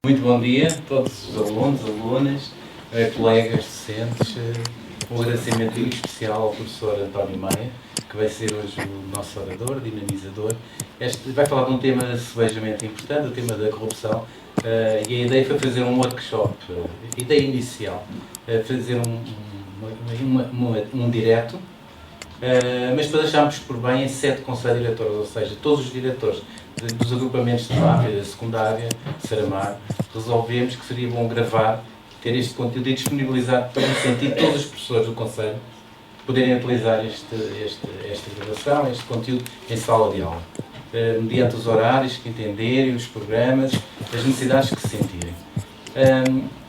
Muito bom dia a todos os alunos, alunas, colegas docentes. Um agradecimento especial ao professor António Maia, que vai ser hoje o nosso orador, dinamizador. Vai falar de um tema sebejamente importante, o tema da corrupção, e a ideia foi fazer um workshop, a ideia inicial, fazer um direto, mas depois achámos por bem em 7 conselhos diretores, ou seja, todos os diretores dos agrupamentos de primária, da secundária, de Saramar, resolvemos que seria bom gravar, ter este conteúdo e disponibilizar para incentivar todos os professores do Conselho poderem utilizar esta gravação, este conteúdo em sala de aula, mediante os horários que entenderem, os programas, as necessidades que se sentirem.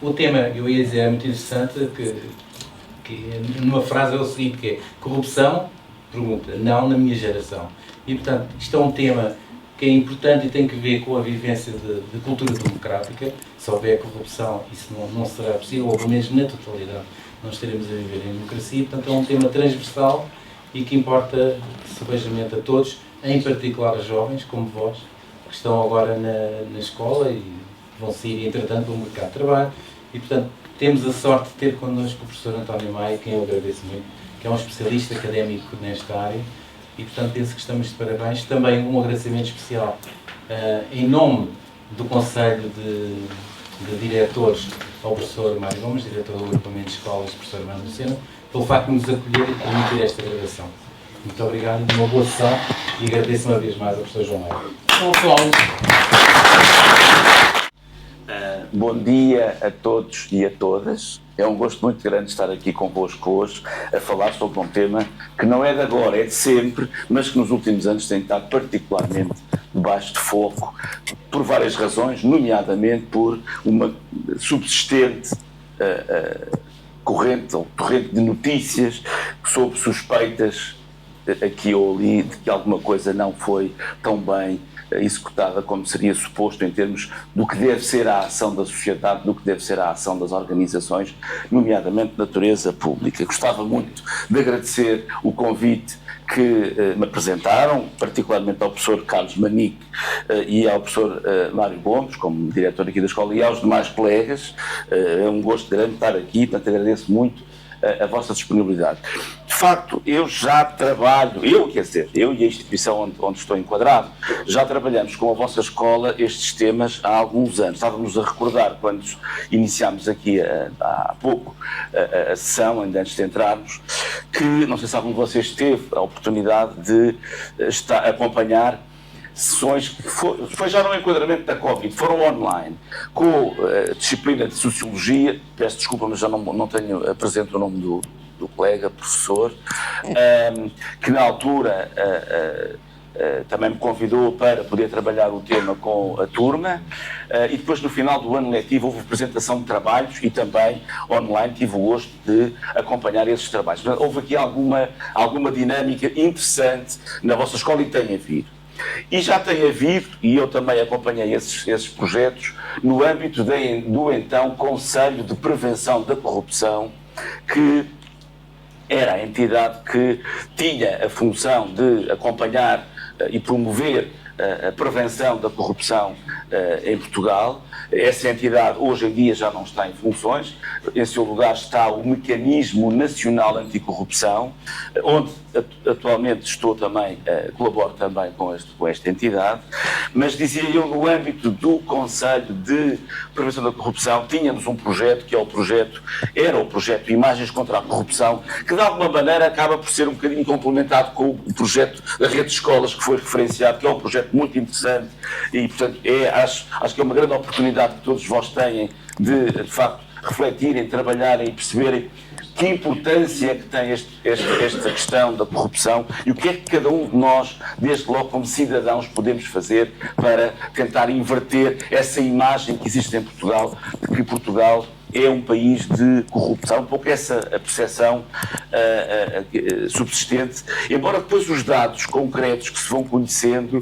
O tema, eu ia dizer, é muito interessante, que numa frase é o seguinte, que é corrupção, pergunta, não na minha geração. E, portanto, isto é um tema que é importante e tem que ver com a vivência de cultura democrática. Se houver corrupção, isso não será possível, ou pelo menos na totalidade, não estaremos a viver em democracia. Portanto, é um tema transversal e que importa sebejamente a todos, em particular a jovens, como vós, que estão agora na escola e vão sair, entretanto, para o mercado de trabalho. E, portanto, temos a sorte de ter connosco o professor António Maia, quem eu agradeço muito, que é um especialista académico nesta área. E, portanto, penso que estamos de parabéns. Também um agradecimento especial em nome do Conselho de Diretores ao professor Mário Gomes, diretor do agrupamento de escolas, professor Armando Lucena, pelo facto de nos acolher e permitir esta gravação. Muito obrigado, uma boa sessão e agradeço uma vez mais ao professor João Maio. Bom dia a todos e a todas. É um gosto muito grande estar aqui convosco hoje a falar sobre um tema que não é de agora, é de sempre, mas que nos últimos anos tem estado particularmente debaixo de foco por várias razões, nomeadamente por uma subsistente corrente ou torrente de notícias sobre suspeitas aqui ou ali de que alguma coisa não foi tão bem executada como seria suposto em termos do que deve ser a ação da sociedade, do que deve ser a ação das organizações, nomeadamente de natureza pública. Gostava muito de agradecer o convite que me apresentaram, particularmente ao professor Carlos Manique e ao professor Mário Gomes, como diretor aqui da escola, e aos demais colegas. É um gosto grande estar aqui, portanto agradeço muito a vossa disponibilidade. De facto, eu já trabalho, eu e a instituição onde estou enquadrado, já trabalhamos com a vossa escola estes temas há alguns anos. Estávamos a recordar, quando iniciámos aqui há pouco a sessão, ainda antes de entrarmos, que, não sei se algum de vocês teve a oportunidade de acompanhar sessões que foi já no enquadramento da Covid, foram online, com a disciplina de Sociologia, peço desculpa, mas já não tenho presente o nome do colega, professor, que na altura também me convidou para poder trabalhar o tema com a turma, e depois no final do ano letivo houve apresentação de trabalhos e também online tive o gosto de acompanhar esses trabalhos. Houve aqui alguma dinâmica interessante na vossa escola e tem havido. E já tem havido, e eu também acompanhei esses projetos, no âmbito do então Conselho de Prevenção da Corrupção, que era a entidade que tinha a função de acompanhar e promover a prevenção da corrupção em Portugal. Essa entidade hoje em dia já não está em funções, em seu lugar está o Mecanismo Nacional Anticorrupção, onde atualmente estou também, colaboro também com esta entidade, mas dizia eu, no âmbito do Conselho de Prevenção da Corrupção, tínhamos um projeto que era o projeto Imagens contra a Corrupção, que de alguma maneira acaba por ser um bocadinho complementado com o projeto da Rede de Escolas que foi referenciado, que é um projeto muito interessante e, portanto, acho que é uma grande oportunidade que todos vós têm de facto, refletirem, trabalharem e perceberem que importância é que tem esta questão da corrupção e o que é que cada um de nós, desde logo como cidadãos, podemos fazer para tentar inverter essa imagem que existe em Portugal, de que Portugal é um país de corrupção, um pouco essa a percepção subsistente, embora depois os dados concretos que se vão conhecendo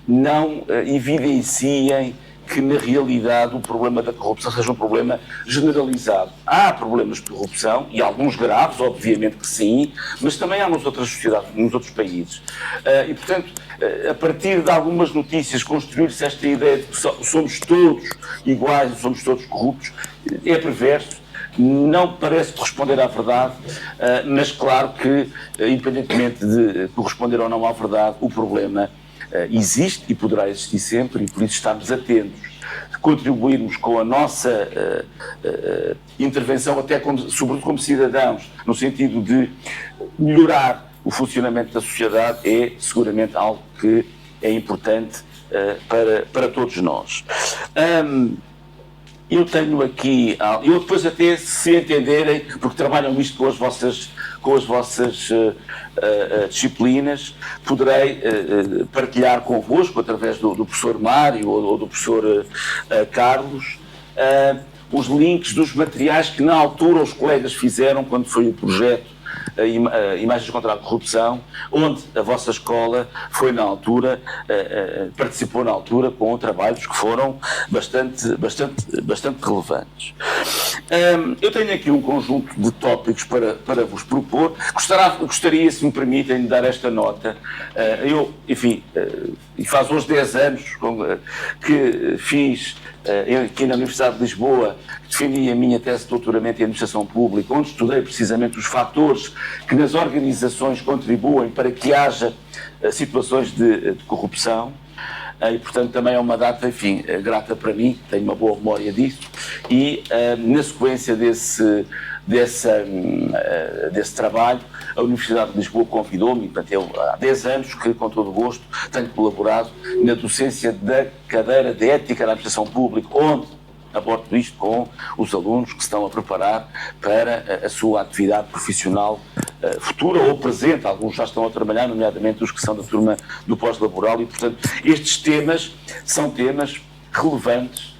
não evidenciem que na realidade o problema da corrupção seja um problema generalizado. Há problemas de corrupção, e alguns graves, obviamente que sim, mas também há nas outras sociedades, nos outros países. E portanto, a partir de algumas notícias, construir-se esta ideia de que somos todos iguais, somos todos corruptos, é perverso. Não parece corresponder à verdade, mas claro que, independentemente de corresponder ou não à verdade, o problema existe e poderá existir sempre, e por isso estamos atentos, contribuirmos com a nossa intervenção, até sobretudo como cidadãos, no sentido de melhorar o funcionamento da sociedade, é seguramente algo que é importante para todos nós. Eu tenho aqui, eu depois até, se entenderem, porque trabalham isto com as vossas disciplinas, poderei partilhar convosco, através do professor Mário ou do professor Carlos, os links dos materiais que na altura os colegas fizeram quando foi o projeto Imagens contra a Corrupção, onde a vossa escola foi na altura, participou na altura com trabalhos que foram bastante relevantes. Eu tenho aqui um conjunto de tópicos para vos propor. Gostaria, se me permitem, de dar esta nota. Eu, enfim, faz hoje 10 anos que fiz aqui na Universidade de Lisboa, defendi a minha tese de doutoramento em Administração Pública, onde estudei precisamente os fatores que nas organizações contribuem para que haja situações de corrupção. E, portanto, também é uma data, enfim, grata para mim, tenho uma boa memória disso, e na sequência desse trabalho, a Universidade de Lisboa convidou-me, portanto, eu há 10 anos que, com todo o gosto, tenho colaborado na docência da cadeira de Ética da Administração Pública, onde abordo isto com os alunos que se estão a preparar para a sua atividade profissional futura ou presente. Alguns já estão a trabalhar, nomeadamente os que são da turma do pós-laboral, e, portanto, estes temas são temas relevantes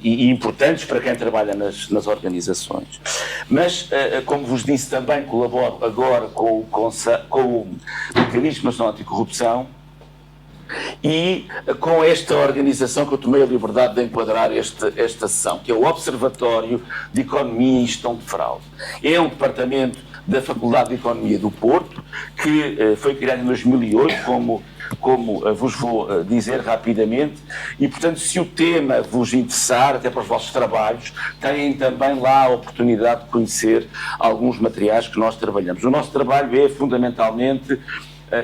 e importantes para quem trabalha nas organizações. Mas, como vos disse, também colaboro agora com o Mecanismo Nacional Anticorrupção, e com esta organização que eu tomei a liberdade de enquadrar esta sessão, que é o Observatório de Economia e Gestão de Fraude. É um departamento da Faculdade de Economia do Porto, que foi criado em 2008, como vos vou dizer rapidamente, e, portanto, se o tema vos interessar, até para os vossos trabalhos, têm também lá a oportunidade de conhecer alguns materiais que nós trabalhamos. O nosso trabalho é fundamentalmente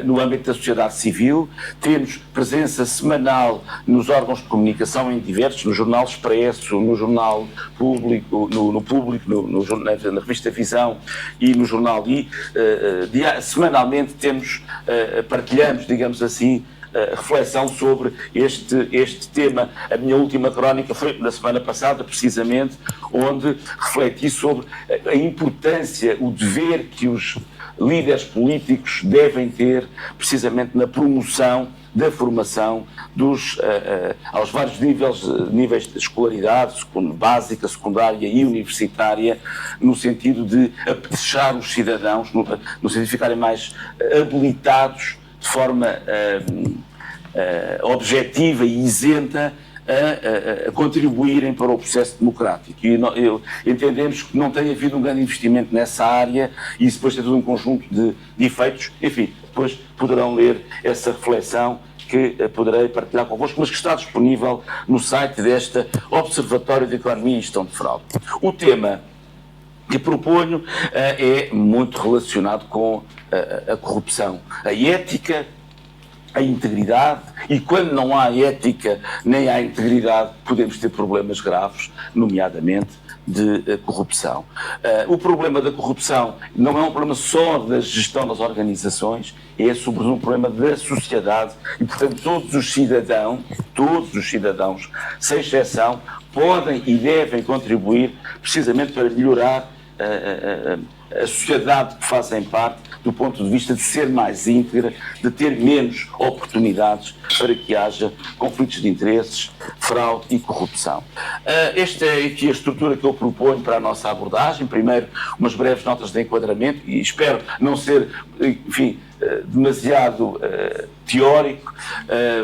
no âmbito da sociedade civil. Temos presença semanal nos órgãos de comunicação em diversos, no Jornal Expresso, no Jornal Público, na Revista Visão e no Jornal I. Semanalmente partilhamos, digamos assim, reflexão sobre este tema. A minha última crónica foi na semana passada, precisamente, onde refleti sobre a importância, o dever que os líderes políticos devem ter, precisamente na promoção da formação aos vários níveis de escolaridade, básica, secundária e universitária, no sentido de apetrejar os cidadãos, no sentido de ficarem mais habilitados de forma objetiva e isenta a contribuírem para o processo democrático. E entendemos que não tem havido um grande investimento nessa área, e isso depois tem todo um conjunto de efeitos. Enfim, depois poderão ler essa reflexão que poderei partilhar convosco, mas que está disponível no site desta Observatório de Economia e Gestão de Fraude. O tema que proponho é muito relacionado com a corrupção, a ética, a integridade, e quando não há ética nem há integridade, podemos ter problemas graves, nomeadamente de corrupção. O problema da corrupção não é um problema só da gestão das organizações, é sobretudo um problema da sociedade, e, portanto, todos os cidadãos, sem exceção, podem e devem contribuir precisamente para melhorar a sociedade que fazem parte, do ponto de vista de ser mais íntegra, de ter menos oportunidades para que haja conflitos de interesses, fraude e corrupção. Esta é aqui a estrutura que eu proponho para a nossa abordagem. Primeiro, umas breves notas de enquadramento, e espero não ser, enfim, demasiado teórico,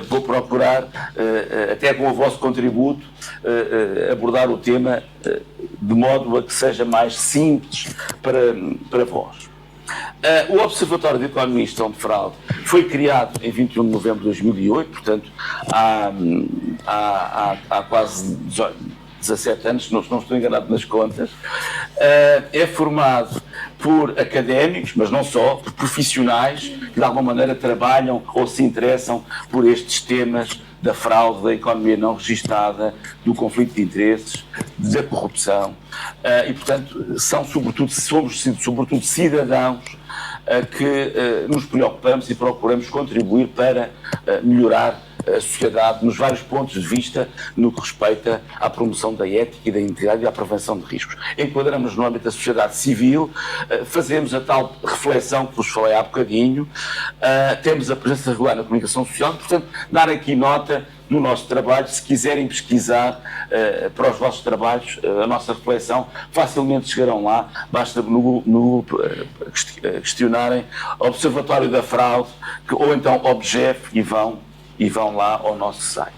vou procurar, até com o vosso contributo, abordar o tema de modo a que seja mais simples para vós. O Observatório de Economia e Gestão de Fraude foi criado em 21 de novembro de 2008, portanto há quase 17 anos, se não estou enganado nas contas. É formado por académicos, mas não só, por profissionais que de alguma maneira trabalham ou se interessam por estes temas da fraude, da economia não registada, do conflito de interesses, da corrupção, e portanto somos sobretudo cidadãos que nos preocupamos e procuramos contribuir para melhorar a sociedade nos vários pontos de vista no que respeita à promoção da ética e da integridade e à prevenção de riscos. Enquadramos no âmbito da sociedade civil, fazemos a tal reflexão que vos falei há bocadinho, temos a presença regular na comunicação social, portanto, dar aqui nota no nosso trabalho. Se quiserem pesquisar para os vossos trabalhos a nossa reflexão, facilmente chegarão lá, basta no questionarem Observatório da Fraude ou então OBGEF e vão lá ao nosso site.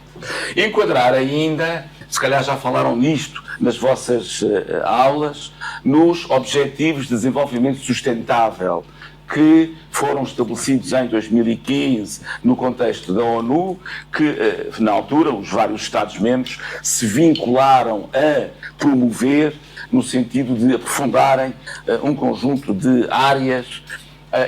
Enquadrar ainda, se calhar já falaram nisto nas vossas aulas, nos Objetivos de Desenvolvimento Sustentável, que foram estabelecidos em 2015 no contexto da ONU, que na altura os vários Estados-membros se vincularam a promover no sentido de aprofundarem um conjunto de áreas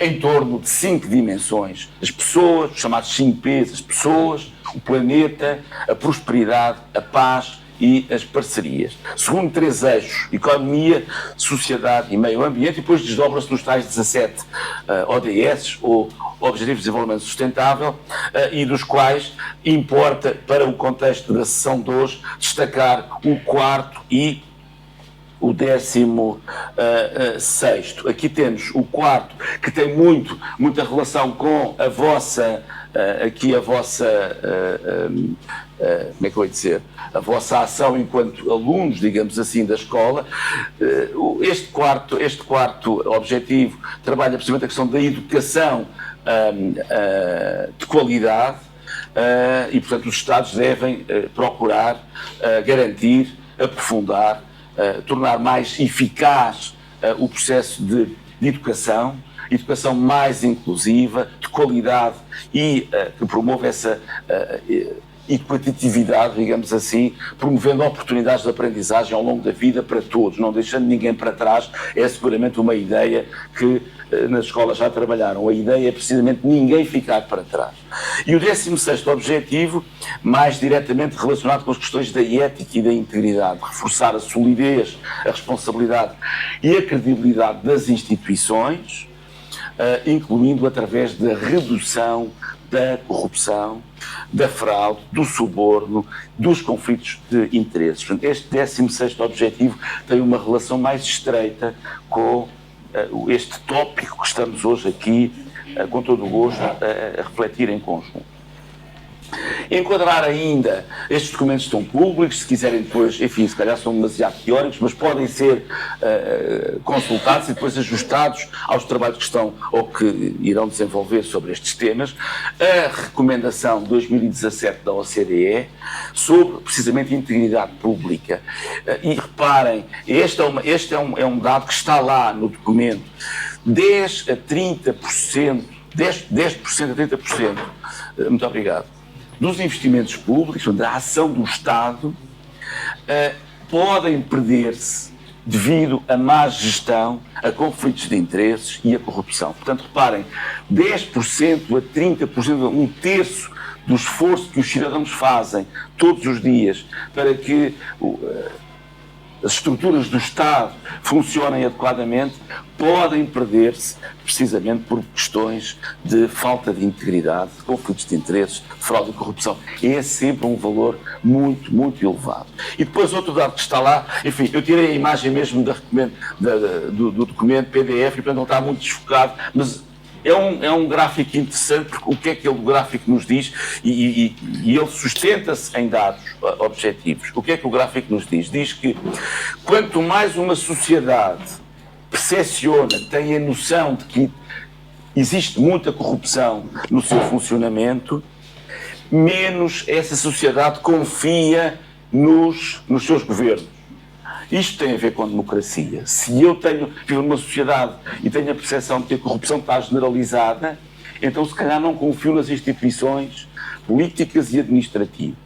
em torno de 5 dimensões: as pessoas, os chamados 5 Ps, as pessoas, o planeta, a prosperidade, a paz e as parcerias. Segundo 3 eixos: economia, sociedade e meio ambiente, e depois desdobra-se nos tais 17 ODS, ou Objetivos de Desenvolvimento Sustentável, e dos quais importa, para o contexto da sessão de hoje, destacar o 4º e o 16º. Aqui temos o 4º, que tem muita relação com a vossa, como é que eu ia dizer, a vossa ação enquanto alunos, digamos assim, da escola. Este quarto objetivo trabalha precisamente a questão da educação de qualidade, e, portanto, os Estados devem procurar garantir, aprofundar, tornar mais eficaz o processo de educação mais inclusiva, de qualidade e que promove essa equitatividade, digamos assim, promovendo oportunidades de aprendizagem ao longo da vida para todos, não deixando ninguém para trás. É seguramente uma ideia que nas escolas já trabalharam. A ideia é precisamente ninguém ficar para trás. E o 16º objetivo, mais diretamente relacionado com as questões da ética e da integridade: reforçar a solidez, a responsabilidade e a credibilidade das instituições, incluindo através da redução da corrupção, da fraude, do suborno, dos conflitos de interesses. Este 16º objetivo tem uma relação mais estreita com este tópico que estamos hoje aqui, com todo o gosto, a refletir em conjunto. Enquadrar ainda, estes documentos estão públicos, se quiserem depois, enfim, se calhar são demasiado teóricos, mas podem ser consultados e depois ajustados aos trabalhos que estão ou que irão desenvolver sobre estes temas. A recomendação de 2017 da OCDE sobre, precisamente, integridade pública. E reparem, este é um dado que está lá no documento: 10 a 30%, 10% a 30%, muito obrigado, dos investimentos públicos, da ação do Estado, podem perder-se devido a má gestão, a conflitos de interesses e a corrupção. Portanto, reparem, 10% a 30%, um terço do esforço que os cidadãos fazem todos os dias para que as estruturas do Estado funcionem adequadamente, podem perder-se precisamente por questões de falta de integridade, de conflitos de interesses, de fraude e corrupção. É sempre um valor muito, muito elevado. E depois outro dado que está lá, enfim, eu tirei a imagem mesmo do documento PDF, e portanto não está muito desfocado, mas é um gráfico interessante, porque o que é que o gráfico nos diz, e ele sustenta-se em dados objetivos. O que é que o gráfico nos diz? Diz que quanto mais uma sociedade percepciona, tem a noção de que existe muita corrupção no seu funcionamento, menos essa sociedade confia nos seus governos. Isto tem a ver com a democracia. Se eu vivo numa sociedade e tenho a percepção de que a corrupção está generalizada, então se calhar não confio nas instituições políticas e administrativas.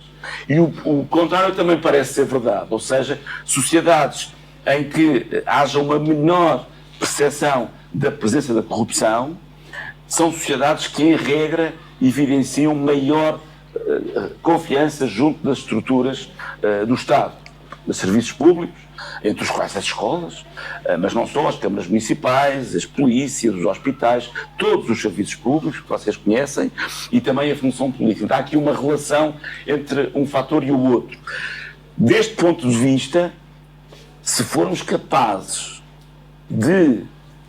E o contrário também parece ser verdade, ou seja, sociedades em que haja uma menor percepção da presença da corrupção são sociedades que, em regra, evidenciam maior confiança junto das estruturas do Estado, dos serviços públicos, entre os quais as escolas, mas não só, as câmaras municipais, as polícias, os hospitais, todos os serviços públicos que vocês conhecem, e também a função política. Há aqui uma relação entre um fator e o outro. Deste ponto de vista, se formos capazes de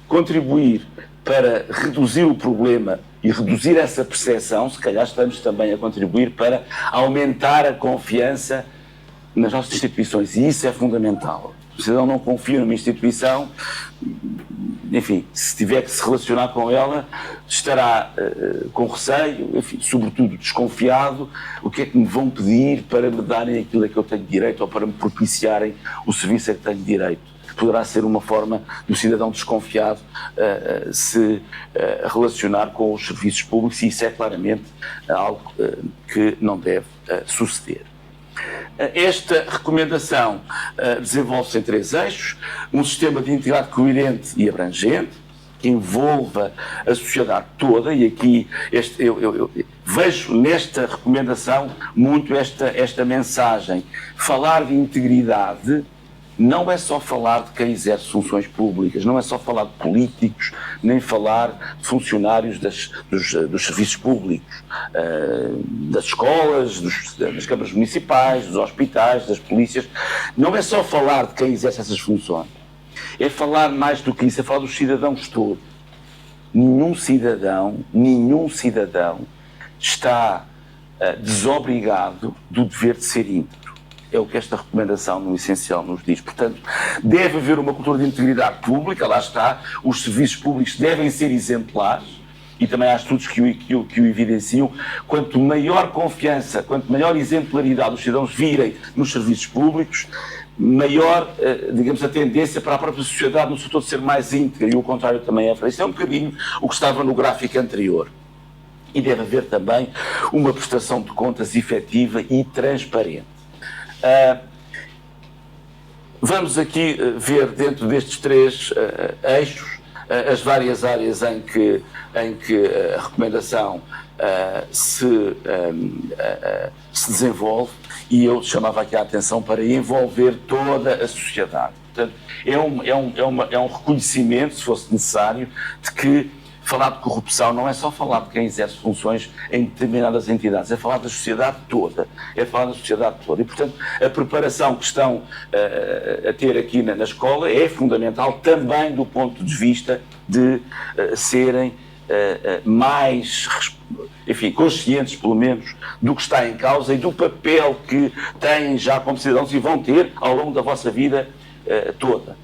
contribuir para reduzir o problema e reduzir essa percepção, se calhar estamos também a contribuir para aumentar a confiança nas nossas instituições, e isso é fundamental. O cidadão não confia numa instituição, enfim, se tiver que se relacionar com ela, estará com receio, enfim, sobretudo desconfiado. O que é que me vão pedir para me darem aquilo a que eu tenho direito ou para me propiciarem o serviço a que tenho direito? Poderá ser uma forma do cidadão desconfiado se relacionar com os serviços públicos, e isso é claramente algo que não deve suceder. Esta recomendação desenvolve-se em 3 eixos: um sistema de integridade coerente e abrangente, que envolva a sociedade toda, e aqui eu vejo nesta recomendação muito esta mensagem. Falar de integridade não é só falar de quem exerce funções públicas, não é só falar de políticos, nem falar de funcionários dos serviços públicos, das escolas, das câmaras municipais, dos hospitais, das polícias. Não é só falar de quem exerce essas funções. É falar mais do que isso, é falar dos cidadãos todos. Nenhum cidadão está desobrigado do dever de ser íntegro. É o que esta recomendação, no essencial, nos diz. Portanto, deve haver uma cultura de integridade pública, lá está, os serviços públicos devem ser exemplares, e também há estudos que o evidenciam. Quanto maior confiança, quanto maior exemplaridade os cidadãos virem nos serviços públicos, maior, digamos, a tendência para a própria sociedade no setor de ser mais íntegra, e o contrário também é verdade. Isso é um bocadinho o que estava no gráfico anterior. E deve haver também uma prestação de contas efetiva e transparente. Vamos aqui ver, dentro destes 3 eixos, as várias áreas em que a recomendação se desenvolve, e eu chamava aqui a atenção para envolver toda a sociedade. Portanto, é um reconhecimento, se fosse necessário, de que falar de corrupção não é só falar de quem exerce funções em determinadas entidades, é falar da sociedade toda. É falar da sociedade toda. E, portanto, a preparação que estão a ter aqui na escola é fundamental também do ponto de vista de serem mais, enfim, conscientes, pelo menos, do que está em causa e do papel que têm já como cidadãos e vão ter ao longo da vossa vida toda.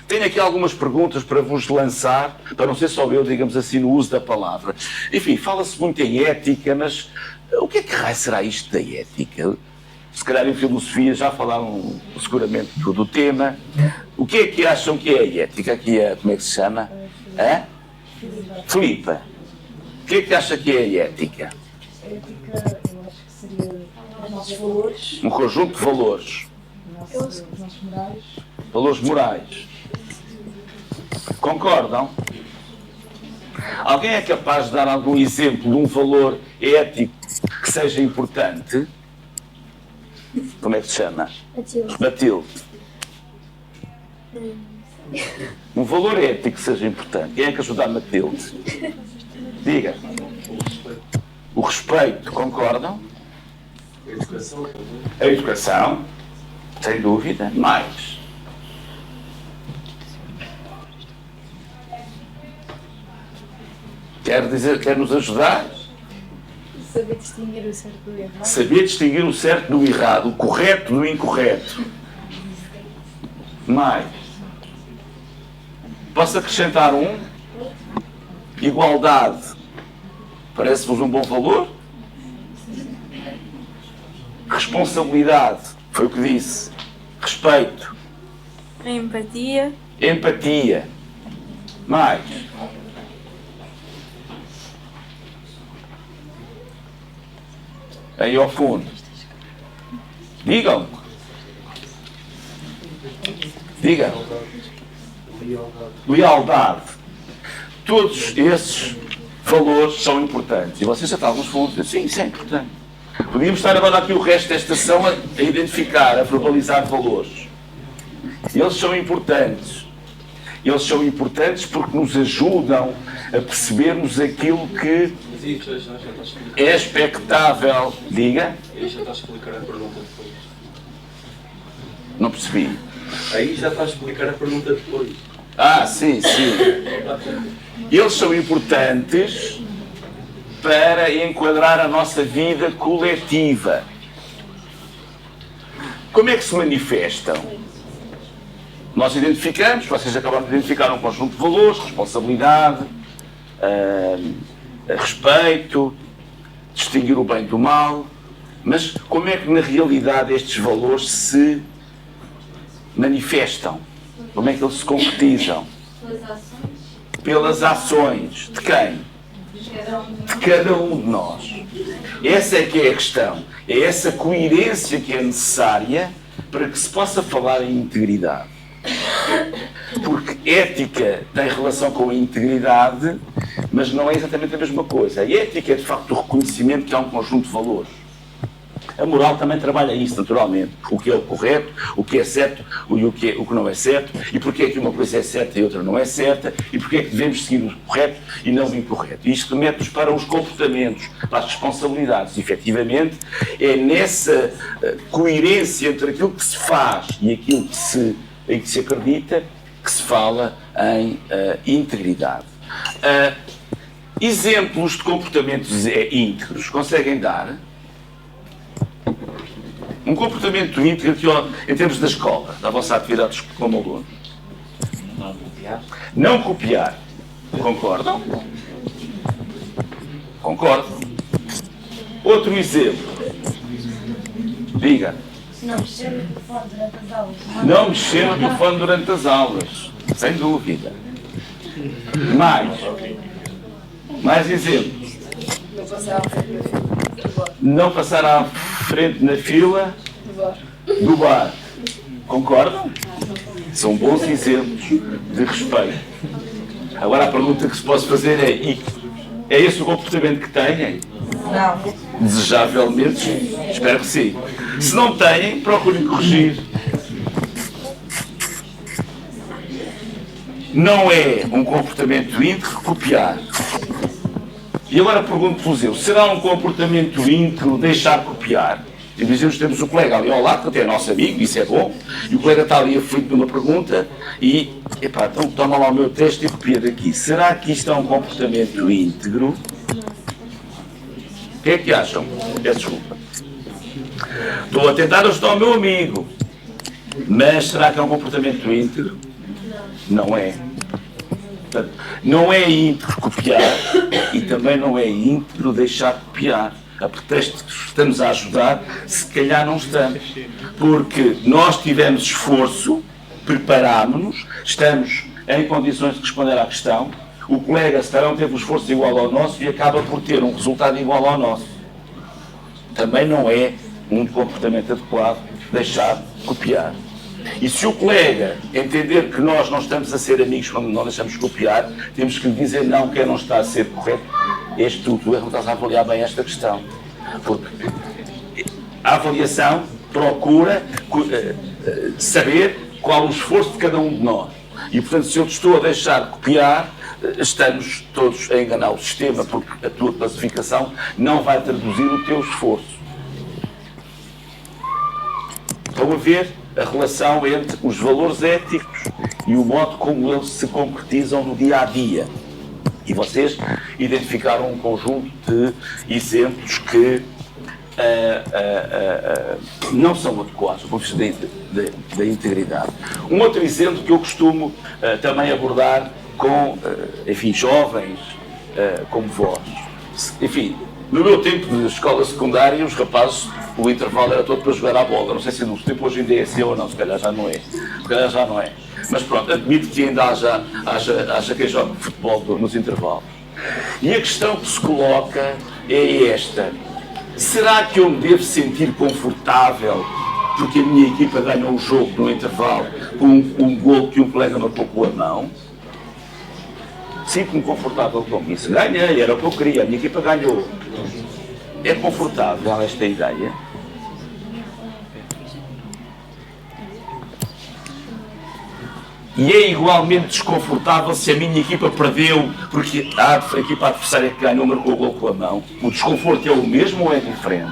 Tenho aqui algumas perguntas para vos lançar, para não ser só eu, digamos assim, no uso da palavra. Enfim, fala-se muito em ética, mas o que é que raio será isto da ética? Se calhar em filosofia já falaram seguramente do tema. O que é que acham que é a ética? Aqui é, como é que se chama? Filipa. O que é que acha que é a ética? A ética, eu acho que seria os nossos valores. Um conjunto de valores. Os nossos morais. Valores morais. Concordam? Alguém é capaz de dar algum exemplo de um valor ético que seja importante? Como é que se chama? Matilde. Um valor ético que seja importante. Quem é que ajuda a Matilde? Diga. O respeito, concordam? A educação, sem dúvida. Mais. Quer nos ajudar? Saber distinguir o certo do errado. Saber distinguir o certo do errado, o correto do incorreto. Mais. Posso acrescentar um? Igualdade. Parece-vos um bom valor? Responsabilidade. Foi o que disse. Respeito. Empatia. Empatia. Mais. Aí ao fundo. Digam. Diga. Lealdade. Todos esses valores são importantes. E vocês já estavam nos fundos. Sim, isso é importante. Podíamos estar agora aqui o resto desta sessão a identificar, a verbalizar valores. Eles são importantes. Eles são importantes porque nos ajudam a percebermos aquilo que é expectável. Diga. Aí já está a explicar a pergunta depois. Não percebi. Aí já está a explicar a pergunta depois. Ah, sim, sim. Eles são importantes para enquadrar a nossa vida coletiva. Como é que se manifestam? Nós identificamos, vocês acabaram de identificar um conjunto de valores, responsabilidade, respeito, distinguir o bem do mal, mas como é que na realidade estes valores se manifestam? Como é que eles se concretizam? Pelas ações. De quem? De cada um de nós. Essa é que é a questão. É essa coerência que é necessária para que se possa falar em integridade. Porque ética tem relação com a integridade, mas não é exatamente a mesma coisa. A ética é de facto o reconhecimento que há um conjunto de valores. A moral também trabalha isso, naturalmente. O que é o correto, o que é certo e o que não é certo, e porque é que uma coisa é certa e outra não é certa, e porque é que devemos seguir o correto e não o incorreto. E isto remete-nos para os comportamentos, para as responsabilidades. E, efetivamente, é nessa coerência entre aquilo que se faz e aquilo em que se acredita que se fala em integridade. Exemplos de comportamentos íntegros conseguem dar? Um comportamento íntegro em termos da escola, da vossa atividade como aluno. Não copiar. Não copiar. Concordam? Concordo. Outro exemplo. Diga. Não mexer no telefone durante as aulas. Não mexer no telefone durante as aulas. Sem dúvida. Mais exemplos. Não passar à frente na fila do bar. Concordam? São bons exemplos de respeito. Agora a pergunta que se pode fazer é esse o comportamento que têm? Não. Desejavelmente, sim. Espero que sim. Se não têm, procurem corrigir. Não é um comportamento íntegro copiar. E agora pergunto-vos eu, será um comportamento íntegro deixar copiar? E dizemos que temos o colega ali ao lado, que até é nosso amigo, isso é bom, e o colega está ali aflito numa pergunta e, então toma lá o meu texto e copia daqui. Será que isto é um comportamento íntegro? O que é que acham? Peço desculpa. Estou a tentar ajudar o meu amigo, mas será que é um comportamento íntegro? Não é. Portanto, não é íntegro copiar e também não é íntegro deixar copiar. A pretexto que estamos a ajudar, se calhar não estamos. Porque nós tivemos esforço, preparámos-nos, estamos em condições de responder à questão, o colega se calhar não teve um esforço igual ao nosso e acaba por ter um resultado igual ao nosso. Também não é um comportamento adequado deixar copiar. E se o colega entender que nós não estamos a ser amigos quando não deixamos copiar, temos que lhe dizer não, que não está a ser correto. Tu não estás a avaliar bem esta questão. Porque a avaliação procura saber qual o esforço de cada um de nós. E, portanto, se eu te estou a deixar copiar, estamos todos a enganar o sistema, porque a tua classificação não vai traduzir o teu esforço. Estão a ver a relação entre os valores éticos e o modo como eles se concretizam no dia a dia. E vocês identificaram um conjunto de exemplos que não são adequados do ponto de vista da integridade. Um outro exemplo que eu costumo também abordar com, enfim, jovens como vós. Enfim, no meu tempo de escola secundária, os rapazes, o intervalo era todo para jogar à bola. Não sei se no tempo hoje em dia é assim ou não, se calhar já não é. Se calhar já não é. Mas pronto, admito que ainda haja quem jogue futebol nos intervalos. E a questão que se coloca é esta. Será que eu me devo sentir confortável porque a minha equipa ganhou um jogo no intervalo com um gol que um colega marcou com a mão? Sinto-me confortável com isso. Ganhei, era o que eu queria, a minha equipa ganhou. É confortável esta ideia? E é igualmente desconfortável se a minha equipa perdeu porque a equipa adversária que ganhou marcou o gol com a mão. O desconforto é o mesmo ou é diferente?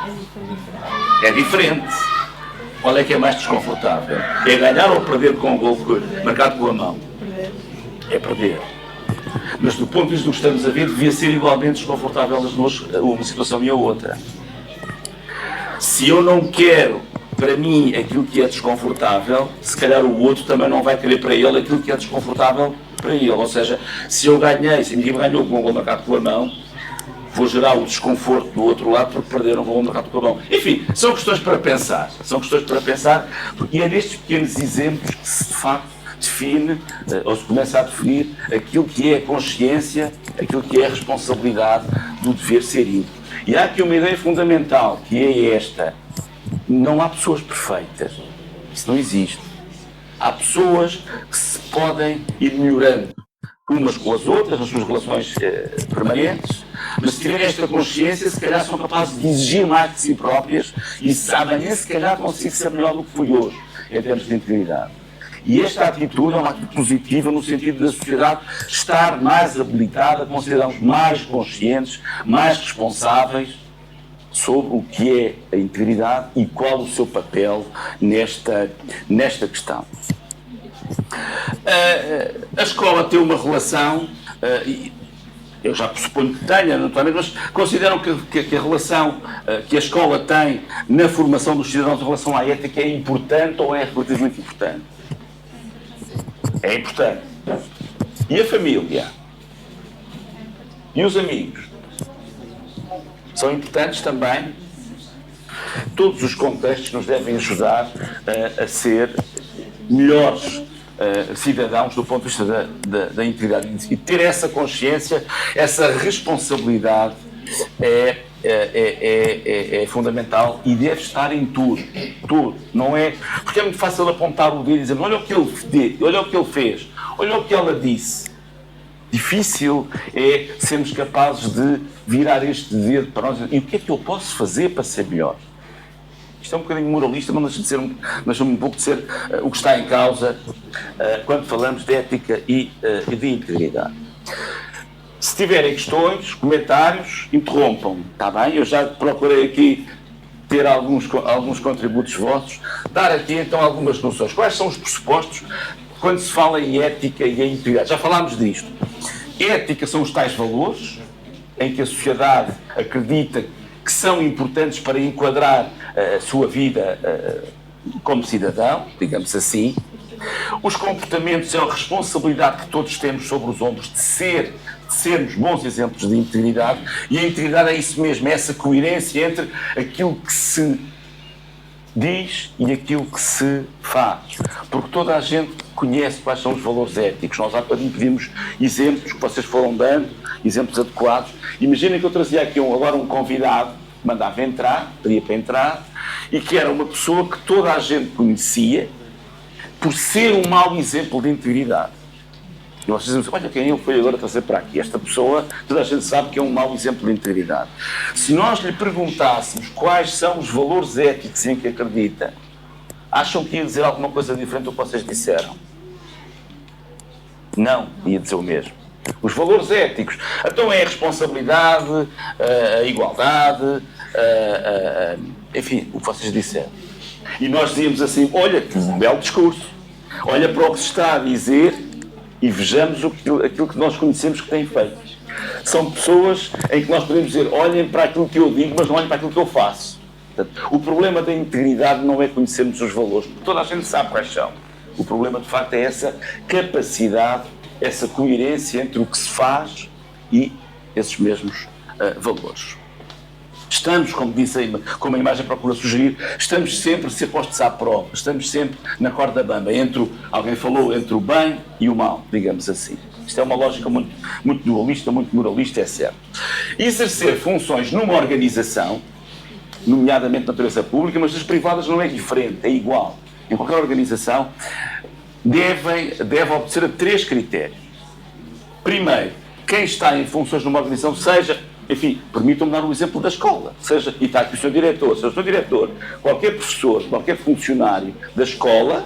É diferente. Qual é que é mais desconfortável? É ganhar ou perder com o gol marcado com a mão? É perder. Mas do ponto de vista do que estamos a ver, devia ser igualmente desconfortável as duas, uma situação e a outra. Se eu não quero para mim aquilo que é desconfortável, se calhar o outro também não vai querer para ele aquilo que é desconfortável para ele. Ou seja, se eu ganhei, se a minha equipe ganhou com um gol marcado com a mão, vou gerar o desconforto do outro lado porque perderam com um gol marcado com a mão. Enfim, são questões para pensar. São questões para pensar, e é nestes pequenos exemplos que se de facto define, ou se começa a definir aquilo que é a consciência, aquilo que é a responsabilidade do dever ser íntimo. E há aqui uma ideia fundamental, que é esta. Não há pessoas perfeitas. Isso não existe. Há pessoas que se podem ir melhorando umas com as outras, nas suas relações permanentes, mas se tiverem esta consciência, se calhar são capazes de exigir mais de si próprias e amanhã se calhar consigo ser melhor do que fui hoje, em termos de integridade. E esta atitude é uma atitude positiva no sentido da sociedade estar mais habilitada, considerarmos mais conscientes, mais responsáveis sobre o que é a integridade e qual o seu papel nesta questão. A escola tem uma relação, eu já pressuponho que tenha, naturalmente, mas consideram que a relação que a escola tem na formação dos cidadãos em relação à ética é importante ou é relativamente importante? É importante. E a família? E os amigos? São importantes também. Todos os contextos nos devem ajudar a ser melhores cidadãos do ponto de vista da integridade. E ter essa consciência, essa responsabilidade é fundamental e deve estar em tudo. Tudo. Não é, porque é muito fácil apontar o dedo e dizer olha o que ele disse, olha o que ele fez, olha o que ela disse. Difícil é sermos capazes de virar este dedo para nós e o que é que eu posso fazer para ser melhor? Isto é um bocadinho moralista, mas deixa um pouco de ser o que está em causa quando falamos de ética e de integridade. Se tiverem questões, comentários, interrompam, está bem? Eu já procurei aqui ter alguns contributos vossos, dar aqui então algumas noções. Quais são os pressupostos quando se fala em ética e em integridade? Já falámos disto. Ética são os tais valores em que a sociedade acredita que são importantes para enquadrar a sua vida como cidadão, digamos assim. Os comportamentos é a responsabilidade que todos temos sobre os ombros de sermos bons exemplos de integridade, e a integridade é isso mesmo, é essa coerência entre aquilo que se diz e aquilo que se faz. Porque toda a gente conhece quais são os valores éticos. Nós há bocadinho pedimos exemplos que vocês foram dando, exemplos adequados. Imaginem que eu trazia aqui agora um convidado que mandava entrar, pedia para entrar, e que era uma pessoa que toda a gente conhecia por ser um mau exemplo de integridade. E nós dizemos, olha quem ele foi agora trazer para aqui. Esta pessoa, toda a gente sabe que é um mau exemplo de integridade. Se nós lhe perguntássemos quais são os valores éticos em que acredita, acham que ia dizer alguma coisa diferente do que vocês disseram? Não, ia dizer o mesmo. Os valores éticos, então é a responsabilidade, a igualdade, enfim, o que vocês disseram. E nós dizíamos assim, olha, que um belo discurso. Olha para o que se está a dizer e vejamos aquilo que nós conhecemos que tem feito. São pessoas em que nós podemos dizer, olhem para aquilo que eu digo, mas não olhem para aquilo que eu faço. Portanto, o problema da integridade não é conhecermos os valores, porque toda a gente sabe quais são. O problema, de facto, é essa capacidade, essa coerência entre o que se faz e esses mesmos valores. Estamos, como a imagem procura sugerir, estamos sempre a ser postos à prova, estamos sempre na corda bamba, alguém falou, entre o bem e o mal, digamos assim. Isto é uma lógica muito dualista, muito moralista, é certo. Exercer funções numa organização, nomeadamente de natureza pública, mas das privadas não é diferente, é igual. Em qualquer organização, deve obedecer a 3 critérios. Primeiro, quem está em funções numa organização, permitam-me dar o exemplo da escola, e está aqui o Sr. Diretor, seja o Sr. Diretor, qualquer professor, qualquer funcionário da escola,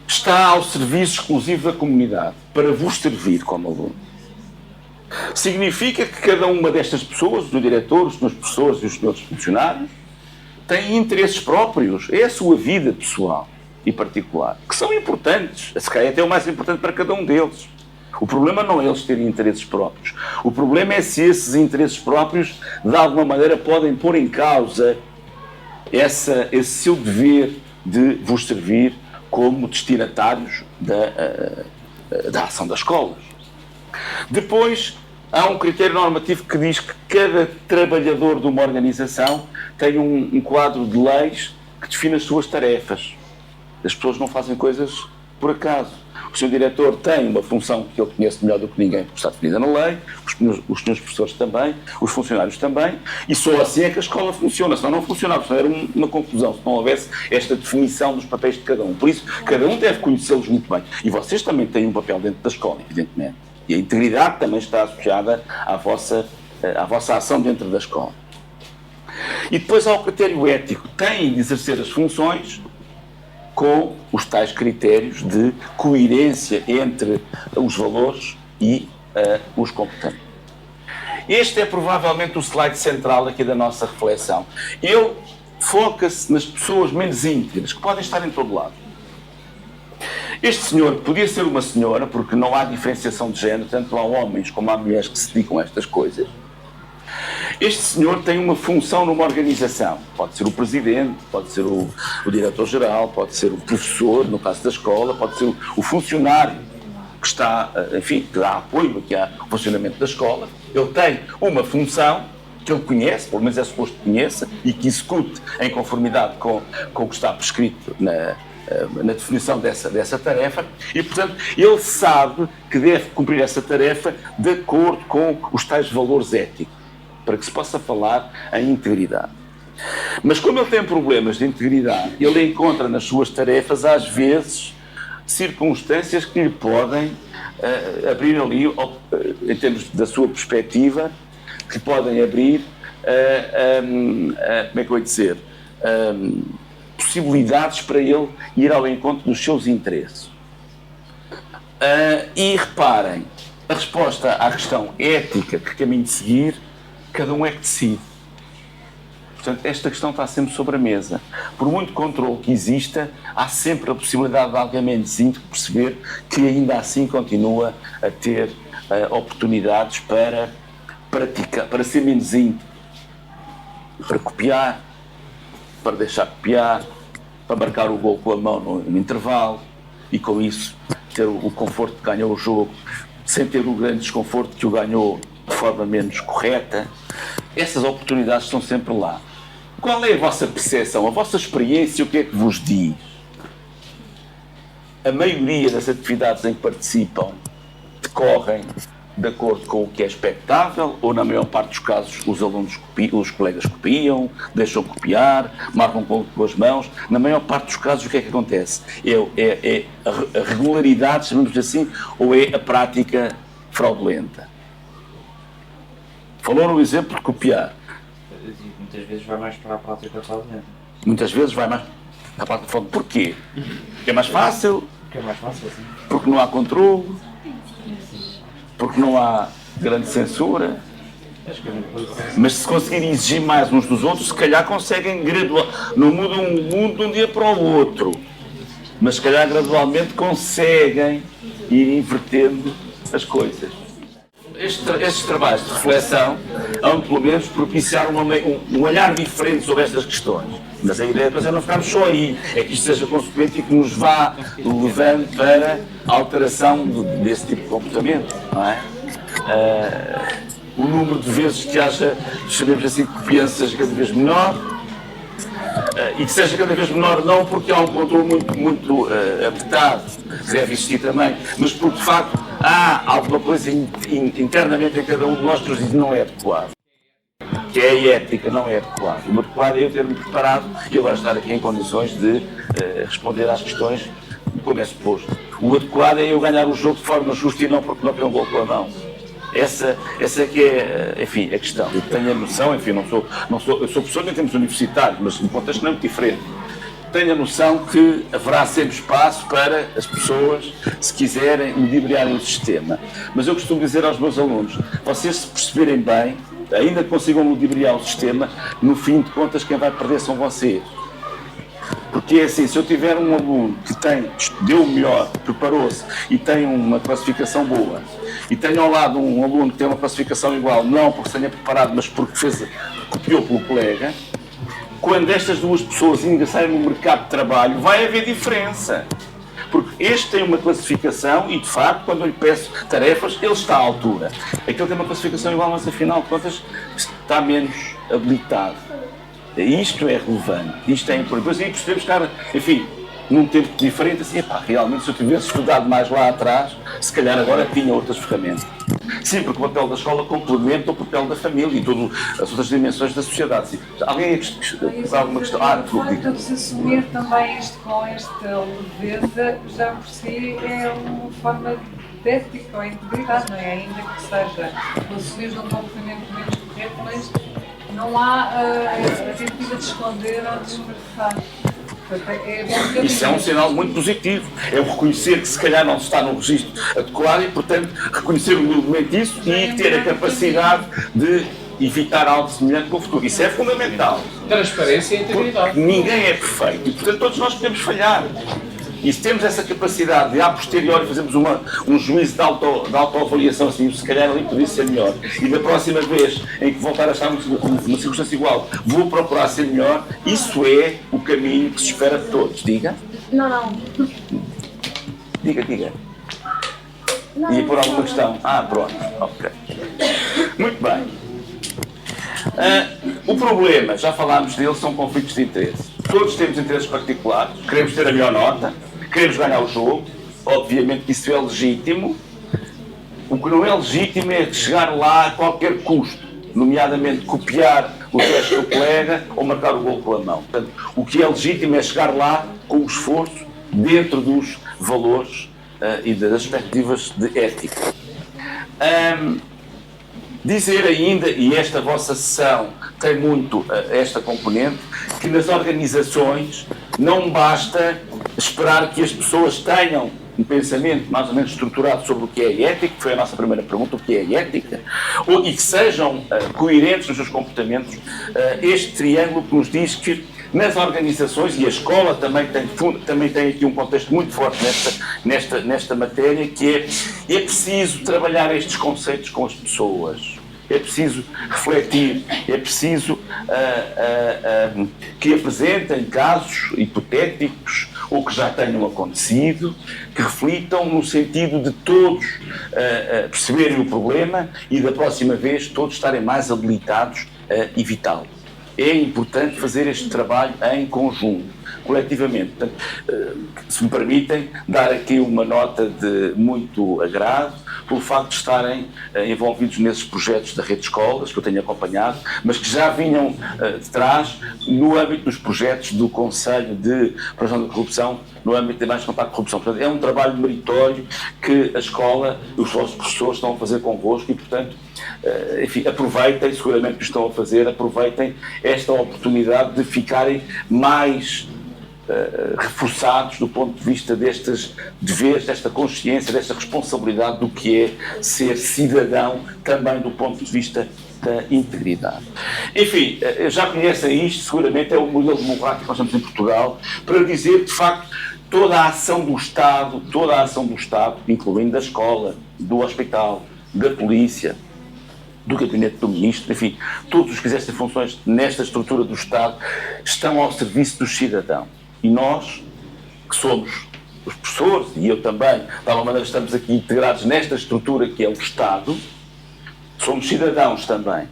está ao serviço exclusivo da comunidade, para vos servir como aluno. Significa que cada uma destas pessoas, o Sr. Diretor, os Srs. Professores e os Srs. Funcionários, têm interesses próprios, é a sua vida pessoal e particular, que são importantes, se calhar até o mais importante para cada um deles. O problema não é eles terem interesses próprios. O problema é se esses interesses próprios, de alguma maneira, podem pôr em causa esse seu dever de vos servir como destinatários da ação das escolas. Depois, há um critério normativo que diz que cada trabalhador de uma organização tem um quadro de leis que define as suas tarefas. As pessoas não fazem coisas por acaso. O Sr. Diretor tem uma função que ele conhece melhor do que ninguém, porque está definida na lei, os Srs. Professores também, os funcionários também, e só assim é que a escola funciona, senão não funcionava, senão era uma conclusão, se não houvesse esta definição dos papéis de cada um. Por isso, cada um deve conhecê-los muito bem. E vocês também têm um papel dentro da escola, evidentemente. E a integridade também está associada à vossa ação dentro da escola. E depois há o critério ético. Têm de exercer as funções com os tais critérios de coerência entre os valores e os comportamentos. Este é provavelmente o slide central aqui da nossa reflexão. Ele foca-se nas pessoas menos íntegras, que podem estar em todo lado. Este senhor podia ser uma senhora, porque não há diferenciação de género, tanto há homens como há mulheres que se dedicam a estas coisas. Este senhor tem uma função numa organização. Pode ser o presidente, pode ser o diretor-geral, pode ser o professor, no caso da escola, pode ser o funcionário que está, que dá apoio aqui ao funcionamento da escola. Ele tem uma função que ele conhece, pelo menos é suposto que conheça, e que execute em conformidade com o que está prescrito na definição dessa tarefa, e, portanto, ele sabe que deve cumprir essa tarefa de acordo com os tais valores éticos, para que se possa falar em integridade. Mas como ele tem problemas de integridade, ele encontra nas suas tarefas, às vezes, circunstâncias que lhe podem abrir ali, em termos da sua perspectiva, que podem abrir, como é que eu ia dizer, possibilidades para ele ir ao encontro dos seus interesses. E reparem, a resposta à questão ética, que caminho de seguir, cada um é que decide. Portanto, esta questão está sempre sobre a mesa. Por muito controle que exista, há sempre a possibilidade de alguém menos íntegro perceber que ainda assim continua a ter oportunidades para praticar, para ser menos íntegro, para copiar, para deixar copiar, para marcar o gol com a mão no intervalo e com isso ter o conforto de ganhar o jogo sem ter o grande desconforto que o ganhou de forma menos correta. Essas oportunidades estão sempre lá. Qual é a vossa percepção, a vossa experiência, o que é que vos diz? A maioria das atividades em que participam decorrem de acordo com o que é expectável, ou na maior parte dos casos os alunos copiam, os colegas copiam, deixam copiar, marcam com as mãos. Na maior parte dos casos o que é que acontece? É a regularidade, chamamos assim, ou é a prática fraudulenta? Falou no exemplo de copiar. Muitas vezes vai mais para a prática fraudulenta. Muitas vezes vai mais para a prática fraudulenta. Porquê? Porque é mais fácil? Porque é mais fácil assim. Porque não há controle? Porque não há grande censura? Acho que é muito bom. Mas se conseguirem exigir mais uns dos outros, se calhar conseguem graduar. Não mudam o mundo de um dia para o outro, mas se calhar gradualmente conseguem ir invertendo as coisas. Estes trabalhos de reflexão vão, pelo menos, propiciar um olhar diferente sobre estas questões. Mas a ideia é não ficarmos só aí, é que isto seja consequente e que nos vá levando para a alteração desse tipo de comportamento, não é? o número de vezes que haja, sabemos assim, copianças cada vez menor, e que seja cada vez menor não porque há um controle muito apertado, que deve existir também, mas porque de facto há alguma coisa internamente em cada um de nós que nos diz que não é adequado. Que é a ética, não é adequado. O adequado é eu ter-me preparado e eu vou estar aqui em condições de responder às questões como é suposto. O adequado é eu ganhar o jogo de forma justa e não porque não tenho um gol com a mão. Essa que é, enfim, a questão. Eu tenho a noção, enfim, eu sou professor em termos universitários, mas no contexto não é muito diferente. Tenho a noção que haverá sempre espaço para as pessoas, se quiserem, ludibriarem o sistema. Mas eu costumo dizer aos meus alunos, vocês se perceberem bem, ainda que consigam ludibriar o sistema, no fim de contas quem vai perder são vocês. Porque é assim, se eu tiver um aluno que deu o melhor, preparou-se e tem uma classificação boa, e tenho ao lado um aluno que tem uma classificação igual, não porque se tenha preparado, mas porque copiou pelo colega, quando estas duas pessoas ingressarem no mercado de trabalho, vai haver diferença. Porque este tem uma classificação e, de facto, quando eu lhe peço tarefas, ele está à altura. Aquele tem uma classificação igual, mas, afinal de contas, está menos habilitado. Isto é relevante, isto é importante. E percebemos que, enfim, num tempo diferente, assim, realmente, se eu tivesse estudado mais lá atrás, se calhar agora tinha outras ferramentas. Sim, porque o papel da escola complementa o papel da família e todas as outras dimensões da sociedade. Sim. Alguém faz alguma questão? Então, se assumir também com esta leveza, já por si é uma forma de ética ou integridade, não é? Ainda que seja o assumir de um comportamento menos correto, mas não há a tentativa de esconder ou de disfarçar. Isso é um sinal muito positivo. É o reconhecer que se calhar não se está no registro adequado e, portanto, reconhecer humildemente isso e ter a capacidade de evitar algo semelhante no futuro. Isso é fundamental. Transparência e integridade. Porque ninguém é perfeito e, portanto, todos nós podemos falhar. E se temos essa capacidade de, a posteriori, fazermos um juízo de autoavaliação, assim, se calhar ali podia ser melhor, e da próxima vez em que voltar a estar numa circunstância igual, vou procurar ser melhor, isso é o caminho que se espera de todos. Diga? Não. Diga. Ia por alguma questão? Pronto. Ok. Muito bem. O problema, já falámos dele, são conflitos de interesse. Todos temos interesses particulares, queremos ter a melhor nota, queremos ganhar o jogo, obviamente que isso é legítimo. O que não é legítimo é chegar lá a qualquer custo, nomeadamente copiar o teste do colega ou marcar o gol com a mão. Portanto, o que é legítimo é chegar lá com o esforço dentro dos valores e das perspectivas de ética. Dizer ainda, e esta vossa sessão tem muito esta componente, que nas organizações não basta esperar que as pessoas tenham um pensamento mais ou menos estruturado sobre o que é ética, que foi a nossa primeira pergunta, o que é ética, e que sejam coerentes nos seus comportamentos. Este triângulo que nos diz que nas organizações, e a escola também tem aqui um contexto muito forte nesta matéria, que é preciso trabalhar estes conceitos com as pessoas. É preciso refletir, é preciso que apresentem casos hipotéticos ou que já tenham acontecido, que reflitam no sentido de todos perceberem o problema e da próxima vez todos estarem mais habilitados a evitá-lo. É importante fazer este trabalho em conjunto, coletivamente. Portanto, se me permitem, dar aqui uma nota de muito agrado pelo facto de estarem envolvidos nesses projetos da rede de escolas, que eu tenho acompanhado, mas que já vinham de trás no âmbito dos projetos do Conselho de Prevenção da Corrupção, no âmbito de mais combate à corrupção. Portanto, é um trabalho meritório que a escola e os vossos professores estão a fazer convosco e, portanto, enfim, aproveitem, seguramente que estão a fazer, aproveitem esta oportunidade de ficarem mais reforçados do ponto de vista destes deveres, desta consciência, desta responsabilidade do que é ser cidadão, também do ponto de vista da integridade. Enfim, já conhecem isto, seguramente é o modelo democrático que nós temos em Portugal, para dizer que, de facto, toda a ação do Estado, incluindo da escola, do hospital, da polícia, do gabinete do ministro, enfim, todos os que exercem funções nesta estrutura do Estado estão ao serviço do cidadão. E nós, que somos os professores, e eu também, de alguma maneira estamos aqui integrados nesta estrutura que é o Estado, somos cidadãos também.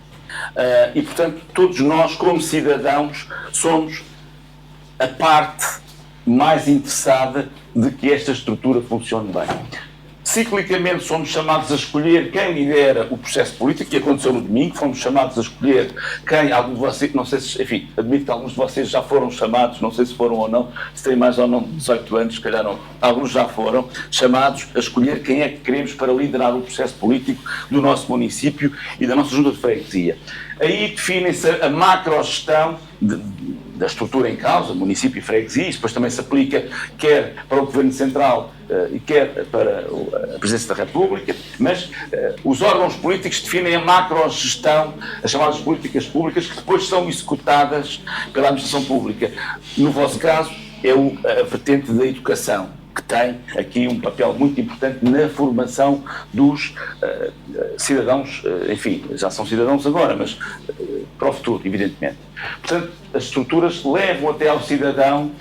E, portanto, todos nós, como cidadãos, somos a parte mais interessada de que esta estrutura funcione bem. Ciclicamente somos chamados a escolher quem lidera o processo político, que aconteceu no domingo, fomos chamados a escolher quem, alguns de vocês, não sei se, enfim, admito que alguns de vocês já foram chamados, não sei se foram ou não, se têm mais ou não de 18 anos, se calhar não, alguns já foram chamados a escolher quem é que queremos para liderar o processo político do nosso município e da nossa junta de freguesia. Aí definem-se a macrogestão da estrutura em causa, município e freguesia, depois também se aplica quer para o Governo Central e quer para a Presidência da República, mas os órgãos políticos definem a macrogestão, as chamadas políticas públicas, que depois são executadas pela administração pública. No vosso caso, é a vertente da educação, que tem aqui um papel muito importante na formação dos cidadãos, enfim, já são cidadãos agora, mas para o futuro, evidentemente. Portanto, as estruturas levam até ao cidadão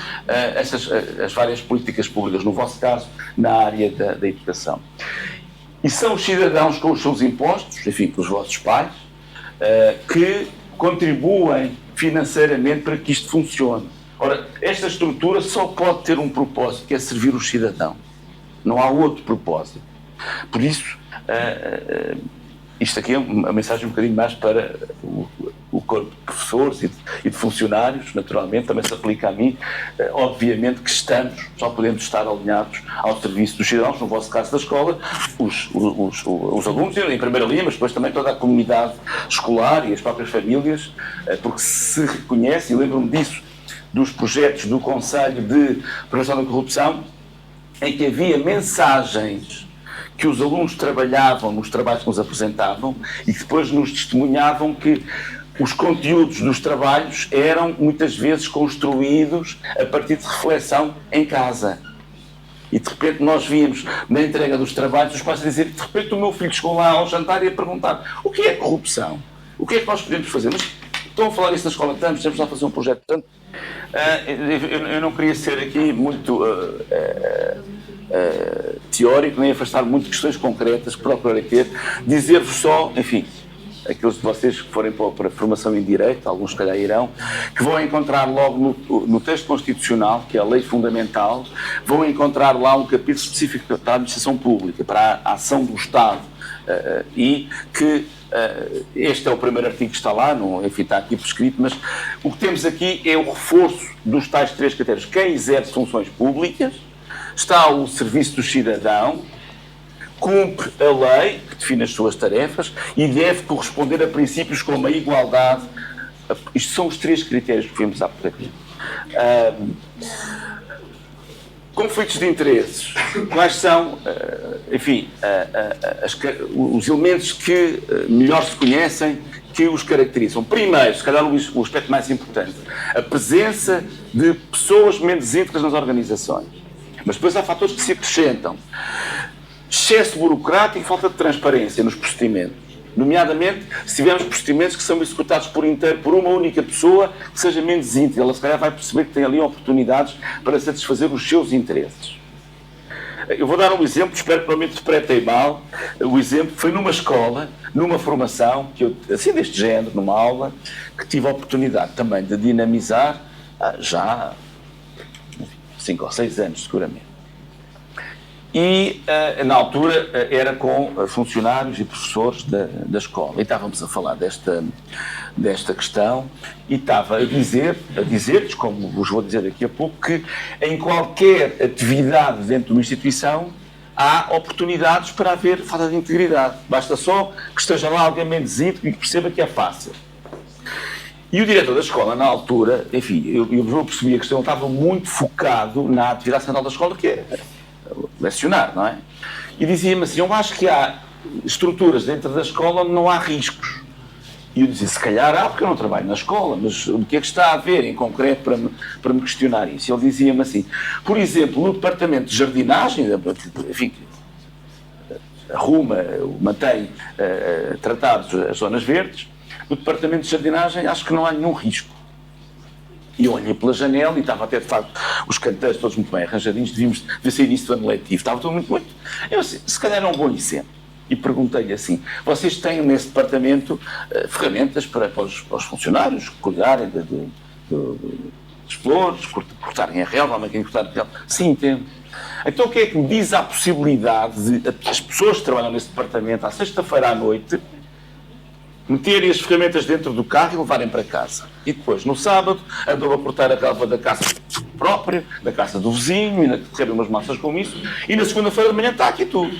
as várias políticas públicas, no vosso caso, na área da educação. E são os cidadãos com os seus impostos, enfim, com os vossos pais, que contribuem financeiramente para que isto funcione. Ora, esta estrutura só pode ter um propósito, que é servir os cidadãos. Não há outro propósito. Por isso, isto aqui é uma mensagem um bocadinho mais para o corpo de professores e de funcionários, naturalmente, também se aplica a mim. Obviamente que só podemos estar alinhados ao serviço dos cidadãos, no vosso caso da escola, os alunos em primeira linha, mas depois também toda a comunidade escolar e as próprias famílias, porque se reconhece, e lembro-me disso, dos projetos do Conselho de Prevenção da Corrupção, em que havia mensagens que os alunos trabalhavam nos trabalhos que nos apresentavam e que depois nos testemunhavam que os conteúdos dos trabalhos eram muitas vezes construídos a partir de reflexão em casa. E de repente nós víamos na entrega dos trabalhos os pais a dizer, de repente o meu filho chegou lá ao jantar e a perguntar: o que é corrupção? O que é que nós podemos fazer? Mas estão a falar isso na escola, estamos lá a fazer um projeto. Portanto, eu não queria ser aqui muito teórico, nem afastar muito de questões concretas que procurarei ter. Dizer-vos só, enfim, aqueles de vocês que forem para a formação em Direito, alguns se calhar irão, que vão encontrar logo no texto constitucional, que é a lei fundamental, vão encontrar lá um capítulo específico para a administração pública, para a ação do Estado, e que este é o primeiro artigo que está lá, enfim, está aqui prescrito, mas o que temos aqui é o reforço dos tais 3 critérios. Quem exerce funções públicas está ao serviço do cidadão, cumpre a lei, que define as suas tarefas, e deve corresponder a princípios como a igualdade. Isto são os 3 critérios que vimos há pouco. Conflitos de interesses. Quais são, enfim, os elementos que melhor se conhecem, que os caracterizam? Primeiro, se calhar o aspecto mais importante, a presença de pessoas menos íntegras nas organizações. Mas depois há fatores que se acrescentam. Excesso burocrático e falta de transparência nos procedimentos. Nomeadamente, se tivermos procedimentos que são executados por inteiro por uma única pessoa que seja menos íntegra, ela se calhar vai perceber que tem ali oportunidades para satisfazer os seus interesses. Eu vou dar um exemplo, espero que não me interpretem mal. O exemplo foi numa escola, numa formação, assim deste género, numa aula, que tive a oportunidade também de dinamizar já 5 ou 6 anos, seguramente. E, na altura, era com funcionários e professores da escola. E estávamos a falar desta questão e estava a dizer-lhes, como vos vou dizer daqui a pouco, que em qualquer atividade dentro de uma instituição há oportunidades para haver falta de integridade. Basta só que esteja lá alguém menos íntegro e que perceba que é fácil. E o diretor da escola, na altura, enfim, eu percebi a questão, estava muito focado na atividade central da escola, que é lecionar, não é? E dizia-me assim: eu acho que há estruturas dentro da escola onde não há riscos. E eu dizia: se calhar há, porque eu não trabalho na escola, mas o que é que está a haver em concreto para me questionar isso? E ele dizia-me assim: por exemplo, no departamento de jardinagem, enfim, mantém tratados as zonas verdes, no departamento de jardinagem acho que não há nenhum risco. E eu olhei pela janela e estava até, de facto, os canteiros todos muito bem arranjadinhos, devia ser início do ano letivo, estava tudo muito. Eu sei, se calhar é um bom exemplo. e perguntei-lhe assim: vocês têm nesse departamento ferramentas para os funcionários cuidarem das flores, cortarem a relva, a máquina de cortar a relva? Sim, entendo. Então o que é que me diz a possibilidade de as pessoas que trabalham nesse departamento, à sexta-feira à noite, meterem as ferramentas dentro do carro e levarem para casa? E depois, no sábado, andam a cortar a relva da casa própria, da casa do vizinho, e recebem umas massas com isso, e na segunda-feira de manhã está aqui tudo.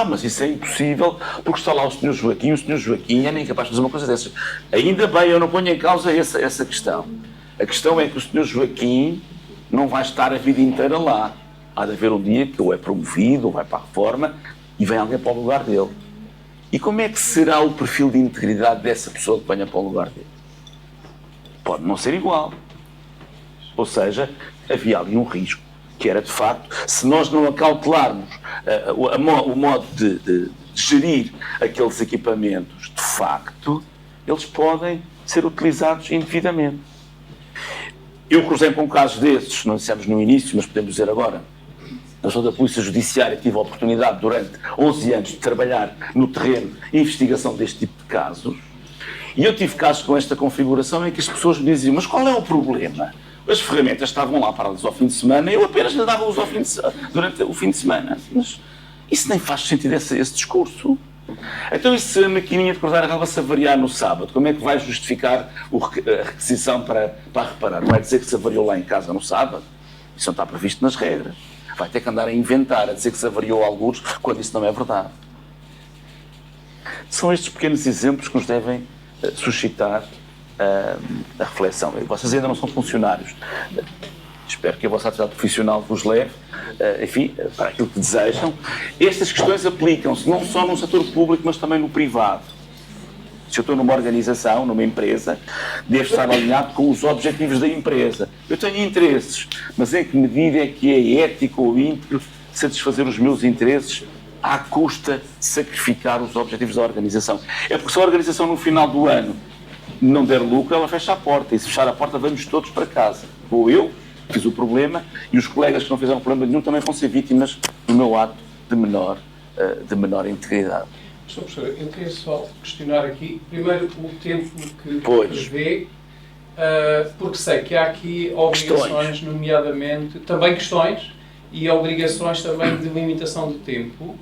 Mas isso é impossível, porque está lá o Sr. Joaquim, é nem capaz de fazer uma coisa dessas. Ainda bem, eu não ponho em causa essa questão. A questão é que o Sr. Joaquim não vai estar a vida inteira lá. Há de haver um dia que ou é promovido, ou vai para a reforma, e vem alguém para o lugar dele. E como é que será o perfil de integridade dessa pessoa que venha para o lugar dele? Pode não ser igual. Ou seja, havia ali um risco, que era de facto, se nós não acautelarmos o modo de gerir aqueles equipamentos, de facto, eles podem ser utilizados indevidamente. Eu cruzei com casos desses, não dissemos no início, mas podemos dizer agora. Eu sou da Polícia Judiciária, tive a oportunidade durante 11 anos de trabalhar no terreno de investigação deste tipo de casos, e eu tive casos com esta configuração em que as pessoas me diziam: mas qual é o problema? As ferramentas estavam lá para lhes ao fim de semana, eu apenas lhe dava-os durante o fim de semana. Mas isso nem faz sentido, esse discurso. Então, e se a maquininha de cortar a relva se avariar no sábado, como é que vai justificar a requisição para reparar? Vai dizer que se avariou lá em casa no sábado? Isso não está previsto nas regras. Vai ter que andar a inventar, a dizer que se avariou alguns, quando isso não é verdade. São estes pequenos exemplos que nos devem suscitar a reflexão. Vocês ainda não são funcionários. Espero que a vossa atividade profissional vos leve, enfim, para aquilo que desejam. Estas questões aplicam-se não só no setor público, mas também no privado. Se eu estou numa organização, numa empresa, devo estar alinhado com os objetivos da empresa. Eu tenho interesses, mas em que medida é que é ético ou íntegro satisfazer os meus interesses à custa de sacrificar os objetivos da organização? É porque se a organização no final do ano não der lucro, ela fecha a porta, e se fechar a porta vamos todos para casa. Ou eu fiz o problema, e os colegas que não fizeram problema nenhum também vão ser vítimas do meu ato de menor integridade. Sr. Professor, eu queria só questionar aqui, primeiro, o tempo que prevê, porque sei que há aqui obrigações, nomeadamente, também questões, e obrigações também de limitação de tempo.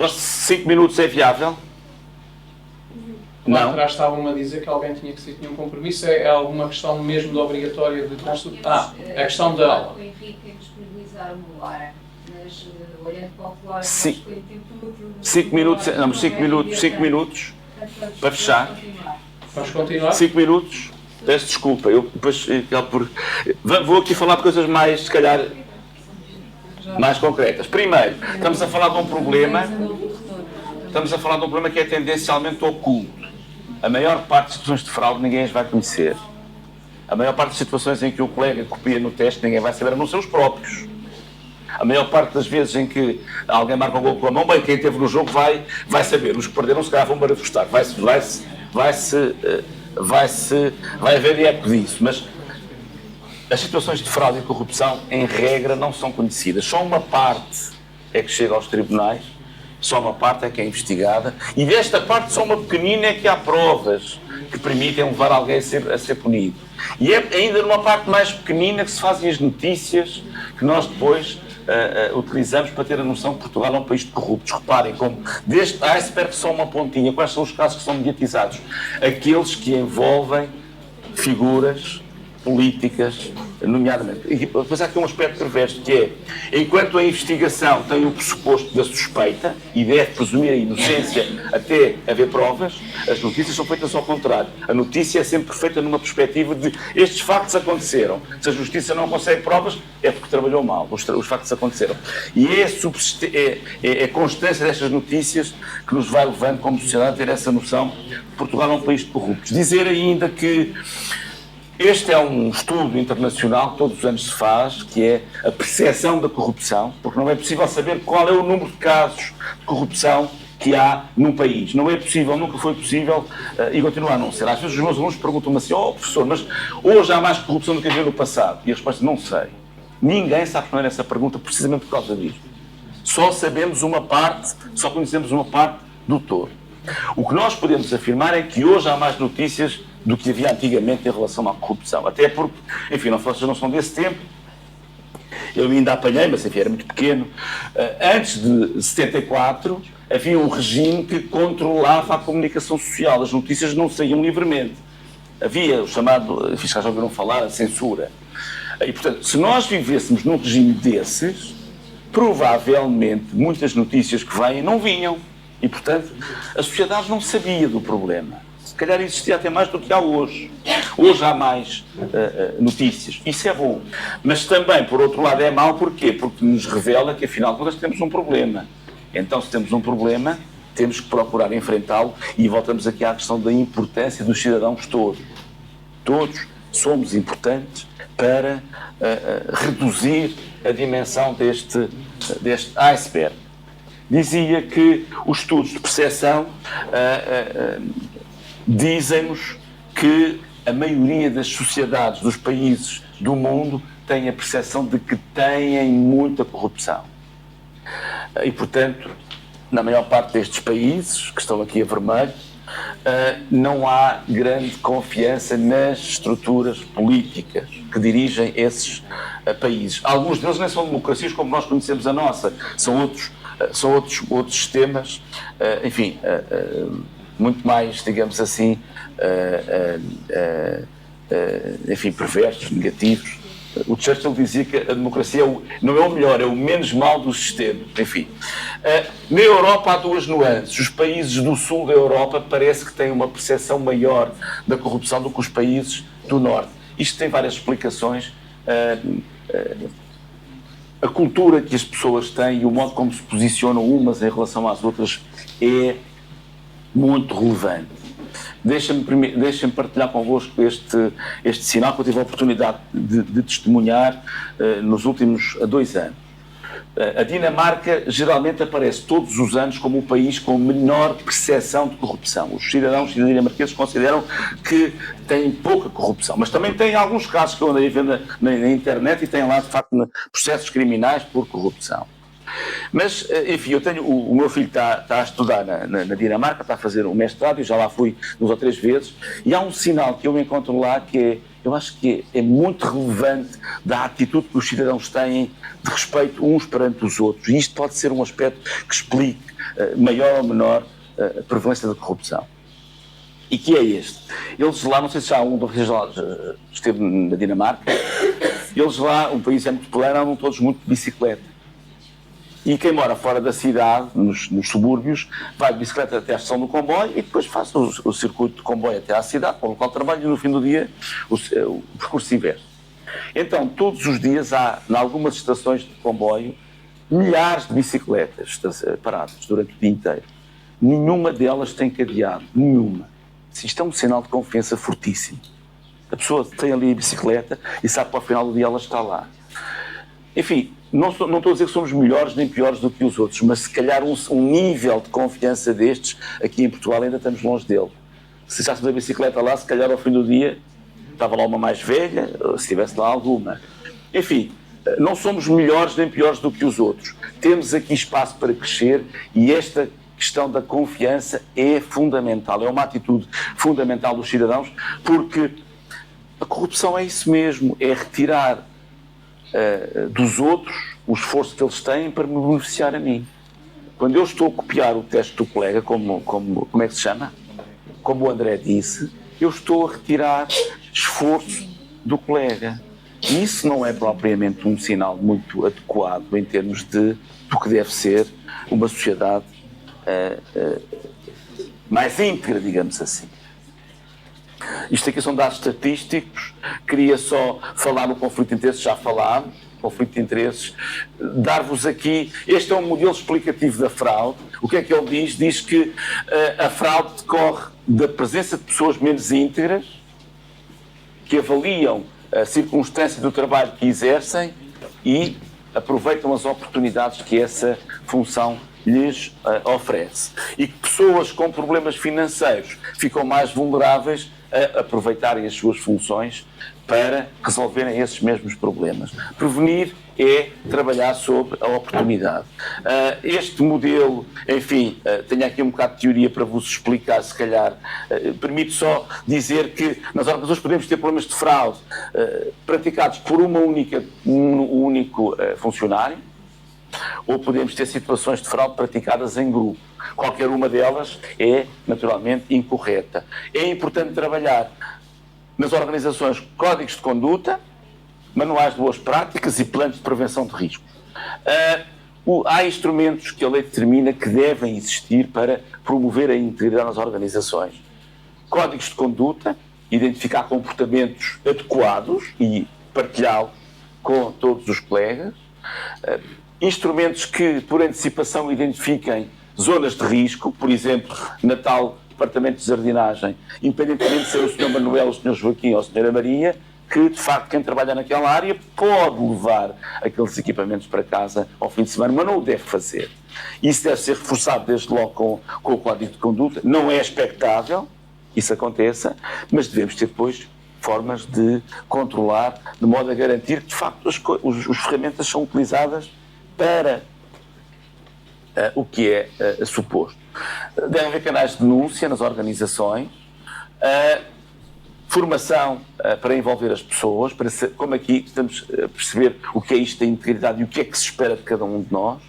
5 minutos é viável? Lá Não. atrás estavam a dizer que alguém tinha um compromisso. É alguma questão mesmo de obrigatória de consulta? A questão da aula. O Henrique tem disponibilizar uma hora, mas olhando para o relógio, Sim. foi tempo útil. 5 minutos, não, 5 minutos para fechar. Vamos continuar? 5 minutos. Peço desculpa, eu depois vou aqui falar de coisas mais, se calhar, mais concretas. Primeiro, estamos a falar de um problema que é tendencialmente oculto. A maior parte das situações de fraude ninguém as vai conhecer. A maior parte das situações em que o colega copia no teste ninguém vai saber, a não ser os próprios. A maior parte das vezes em que alguém marca um gol com a mão, bem, quem esteve no jogo vai saber. Os que perderam se calhar vão manifestar. Vai haver eco disso. Mas as situações de fraude e corrupção, em regra, não são conhecidas. Só uma parte é que chega aos tribunais, só uma parte é que é investigada, e desta parte só uma pequenina é que há provas que permitem levar alguém a ser punido. E é ainda numa parte mais pequenina que se fazem as notícias que nós depois utilizamos para ter a noção que Portugal é um país de corruptos. Reparem como deste iceberg só uma pontinha. Quais são os casos que são mediatizados? Aqueles que envolvem figuras políticas, nomeadamente. E depois há aqui um aspecto perverso, que é, enquanto a investigação tem o pressuposto da suspeita, e deve presumir a inocência até haver provas, as notícias são feitas ao contrário. A notícia é sempre feita numa perspectiva de estes factos aconteceram. Se a justiça não consegue provas, é porque trabalhou mal. Os factos aconteceram. E é a constância destas notícias que nos vai levando, como sociedade, a ter essa noção que Portugal é um país de corruptos. Dizer ainda que este é um estudo internacional que todos os anos se faz, que é a percepção da corrupção, porque não é possível saber qual é o número de casos de corrupção que há num país. Não é possível, nunca foi possível, e continua a não ser. Às vezes os meus alunos perguntam-me assim: professor, mas hoje há mais corrupção do que havia no passado? E a resposta: não sei. Ninguém sabe responder essa pergunta precisamente por causa disto. Só sabemos uma parte, só conhecemos uma parte do todo. O que nós podemos afirmar é que hoje há mais notícias do que havia antigamente em relação à corrupção. Até porque, enfim, vocês não são desse tempo. Eu ainda apanhei, mas enfim, era muito pequeno. Antes de 74, havia um regime que controlava a comunicação social. As notícias não saíam livremente. Havia o chamado, enfim, já ouviram falar, a censura. E, portanto, se nós vivêssemos num regime desses, provavelmente muitas notícias que vêm não vinham. E, portanto, a sociedade não sabia do problema. Se calhar existia até mais do que há hoje. Hoje há mais notícias. Isso é bom. Mas também, por outro lado, é mau. Porquê? Porque nos revela que, afinal de contas, temos um problema. Então, se temos um problema, temos que procurar enfrentá-lo. E voltamos aqui à questão da importância dos cidadãos todos. Todos somos importantes para reduzir a dimensão deste iceberg. Dizia que os estudos de percepção dizem-nos que a maioria das sociedades dos países do mundo tem a percepção de que têm muita corrupção. E, portanto, na maior parte destes países, que estão aqui a vermelho, não há grande confiança nas estruturas políticas que dirigem esses países. Alguns deles nem são democracias como nós conhecemos a nossa, são outros sistemas, enfim, muito mais, digamos assim, enfim, perversos, negativos. O Churchill dizia que a democracia não é o melhor, é o menos mal do sistema. Enfim, na Europa há duas nuances. Os países do sul da Europa parece que têm uma percepção maior da corrupção do que os países do norte. Isto tem várias explicações. A cultura que as pessoas têm e o modo como se posicionam umas em relação às outras é muito relevante. Deixem-me partilhar convosco este sinal que eu tive a oportunidade de testemunhar nos últimos 2 anos. A Dinamarca geralmente aparece todos os anos como o país com menor percepção de corrupção. Os cidadãos dinamarqueses consideram que têm pouca corrupção, mas também têm alguns casos que eu andei a ver na internet e têm lá, de facto, processos criminais por corrupção. Mas, enfim, o meu filho está a estudar na Dinamarca, está a fazer um mestrado, eu já lá fui 2 ou 3 vezes, e há um sinal que eu encontro lá que eu acho que é muito relevante da atitude que os cidadãos têm de respeito uns perante os outros. E isto pode ser um aspecto que explique, maior ou menor, a prevalência da corrupção. E que é este. Eles lá, não sei se já um de vocês já esteve na Dinamarca, eles lá, um país é muito popular, andam todos muito de bicicleta. E quem mora fora da cidade, nos subúrbios, vai de bicicleta até à estação do comboio e depois faz o circuito de comboio até à cidade, para o local de trabalho, e no fim do dia o percurso inverso. Então, todos os dias há, em algumas estações de comboio, milhares de bicicletas paradas durante o dia inteiro. Nenhuma delas tem cadeado, nenhuma. Isto é um sinal de confiança fortíssimo. A pessoa tem ali a bicicleta e sabe que ao final do dia ela está lá. Enfim, não estou a dizer que somos melhores nem piores do que os outros, mas se calhar um nível de confiança destes, aqui em Portugal ainda estamos longe dele. Se deixasse da bicicleta lá, se calhar ao fim do dia estava lá uma mais velha, se tivesse lá alguma. Enfim, não somos melhores nem piores do que os outros. Temos aqui espaço para crescer e esta questão da confiança é fundamental, é uma atitude fundamental dos cidadãos, porque a corrupção é isso mesmo, é retirar dos outros o esforço que eles têm para me beneficiar a mim. Quando eu estou a copiar o teste do colega, como é que se chama? Como o André disse, eu estou a retirar esforço do colega. E isso não é propriamente um sinal muito adequado em termos do que deve ser uma sociedade mais íntegra, digamos assim. Isto aqui são dados estatísticos, queria só falar no conflito de interesses, já falámos, conflito de interesses, dar-vos aqui, este é um modelo explicativo da fraude. O que é que ele diz? Diz que a fraude decorre da presença de pessoas menos íntegras, que avaliam a circunstância do trabalho que exercem e aproveitam as oportunidades que essa função lhes oferece. E que pessoas com problemas financeiros ficam mais vulneráveis a aproveitarem as suas funções para resolverem esses mesmos problemas. Prevenir é trabalhar sobre a oportunidade. Este modelo, enfim, tenho aqui um bocado de teoria para vos explicar, se calhar, permite só dizer que nas organizações podemos ter problemas de fraude praticados por um único funcionário, ou podemos ter situações de fraude praticadas em grupo. Qualquer uma delas é, naturalmente, incorreta. É importante trabalhar nas organizações códigos de conduta, manuais de boas práticas e planos de prevenção de riscos. Há instrumentos que a lei determina que devem existir para promover a integridade nas organizações. Códigos de conduta, identificar comportamentos adequados e partilhá-los com todos os colegas. Instrumentos que, por antecipação, identifiquem zonas de risco, por exemplo, na tal Departamento de Jardinagem, independentemente de ser o Sr. Manuel, o Sr. Joaquim ou a Sra. Maria, que, de facto, quem trabalha naquela área pode levar aqueles equipamentos para casa ao fim de semana, mas não o deve fazer. Isso deve ser reforçado desde logo com o Código de Conduta. Não é expectável isso aconteça, mas devemos ter depois formas de controlar, de modo a garantir que, de facto, as ferramentas são utilizadas para o que é suposto. Deve haver canais de denúncia nas organizações, formação para envolver as pessoas, para ser, como aqui estamos a perceber o que é isto da integridade e o que é que se espera de cada um de nós,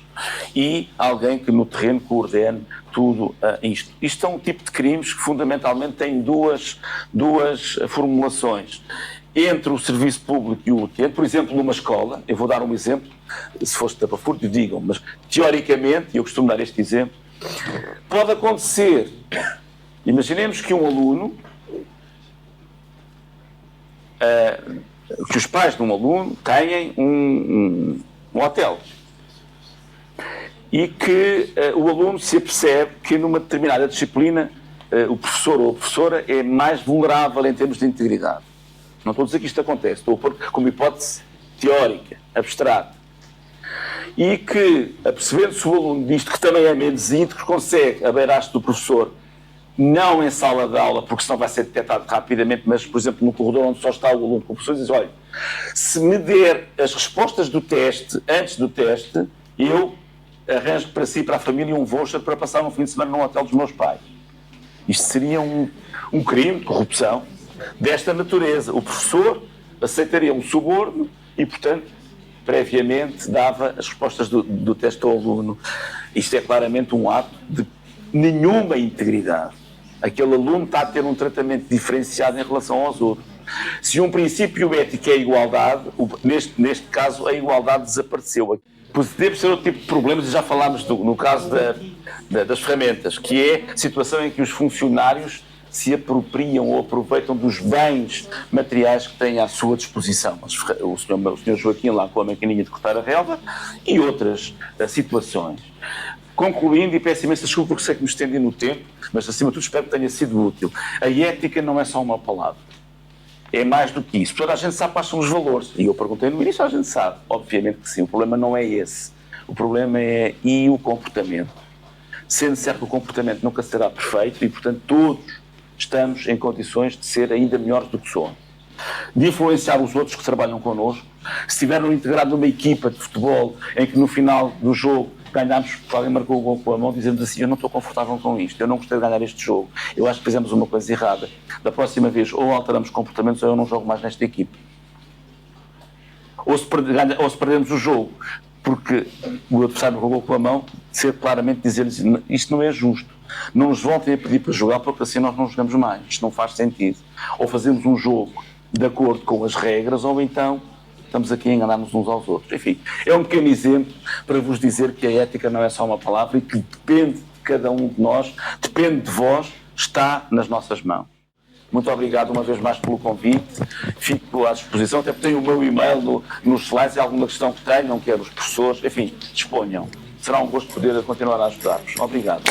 e alguém que no terreno coordene tudo isto. Isto é um tipo de crimes que fundamentalmente têm duas formulações. Entre o serviço público e o utente, por exemplo, numa escola, eu vou dar um exemplo, se fosse tapafúrdio, digam, mas teoricamente, e eu costumo dar este exemplo, pode acontecer, imaginemos que um aluno, que os pais de um aluno têm um hotel e que o aluno se apercebe que numa determinada disciplina o professor ou a professora é mais vulnerável em termos de integridade. Não estou a dizer que isto acontece, estou a pôr como hipótese teórica, abstrata. E que, apercebendo-se o aluno disto, que também é menos íntegro, consegue abeirar-se do professor, não em sala de aula, porque senão vai ser detectado rapidamente, mas, por exemplo, no corredor onde só está o aluno com o professor, diz, olha, se me der as respostas do teste, antes do teste, eu arranjo para si e para a família um voucher para passar um fim de semana num hotel dos meus pais. Isto seria um crime de corrupção desta natureza. O professor aceitaria um suborno e, portanto, previamente dava as respostas do teste ao aluno. Isto é claramente um ato de nenhuma integridade. Aquele aluno está a ter um tratamento diferenciado em relação aos outros. Se um princípio ético é a igualdade, neste caso a igualdade desapareceu. Deve ser outro tipo de problemas, e já falámos no caso das ferramentas, que é a situação em que os funcionários se apropriam ou aproveitam dos bens materiais que têm à sua disposição. O Sr. Joaquim lá com a maquininha de cortar a relva e outras situações. Concluindo, e peço imensa desculpa porque sei que me estendi no tempo, mas acima de tudo espero que tenha sido útil. A ética não é só uma palavra. É mais do que isso. Toda a gente sabe quais são os valores. E eu perguntei no início, a gente sabe. Obviamente que sim. O problema não é esse. O problema é e o comportamento. Sendo certo que o comportamento nunca será perfeito e, portanto, todos estamos em condições de ser ainda melhores do que somos. De influenciar os outros que trabalham connosco. Se estiveram integrados numa equipa de futebol em que no final do jogo ganhámos, alguém marcou o gol com a mão, dizemos assim, eu não estou confortável com isto, eu não gostei de ganhar este jogo, eu acho que fizemos uma coisa errada. Da próxima vez, ou alteramos comportamentos ou eu não jogo mais nesta equipe. Ou se perdemos o jogo, porque o adversário marcou o gol com a mão, ser claramente dizer-lhes, isto não é justo. Não nos voltem a pedir para jogar, porque assim nós não jogamos mais. Isto não faz sentido. Ou fazemos um jogo de acordo com as regras, ou então estamos aqui a enganar-nos uns aos outros. Enfim, é um pequeno exemplo para vos dizer que a ética não é só uma palavra e que depende de cada um de nós, depende de vós, está nas nossas mãos. Muito obrigado uma vez mais pelo convite. Fico à disposição, até porque tenho o meu e-mail nos slides, e alguma questão que tenham, quer os professores, enfim, disponham. Será um gosto poder continuar a ajudar-vos. Obrigado.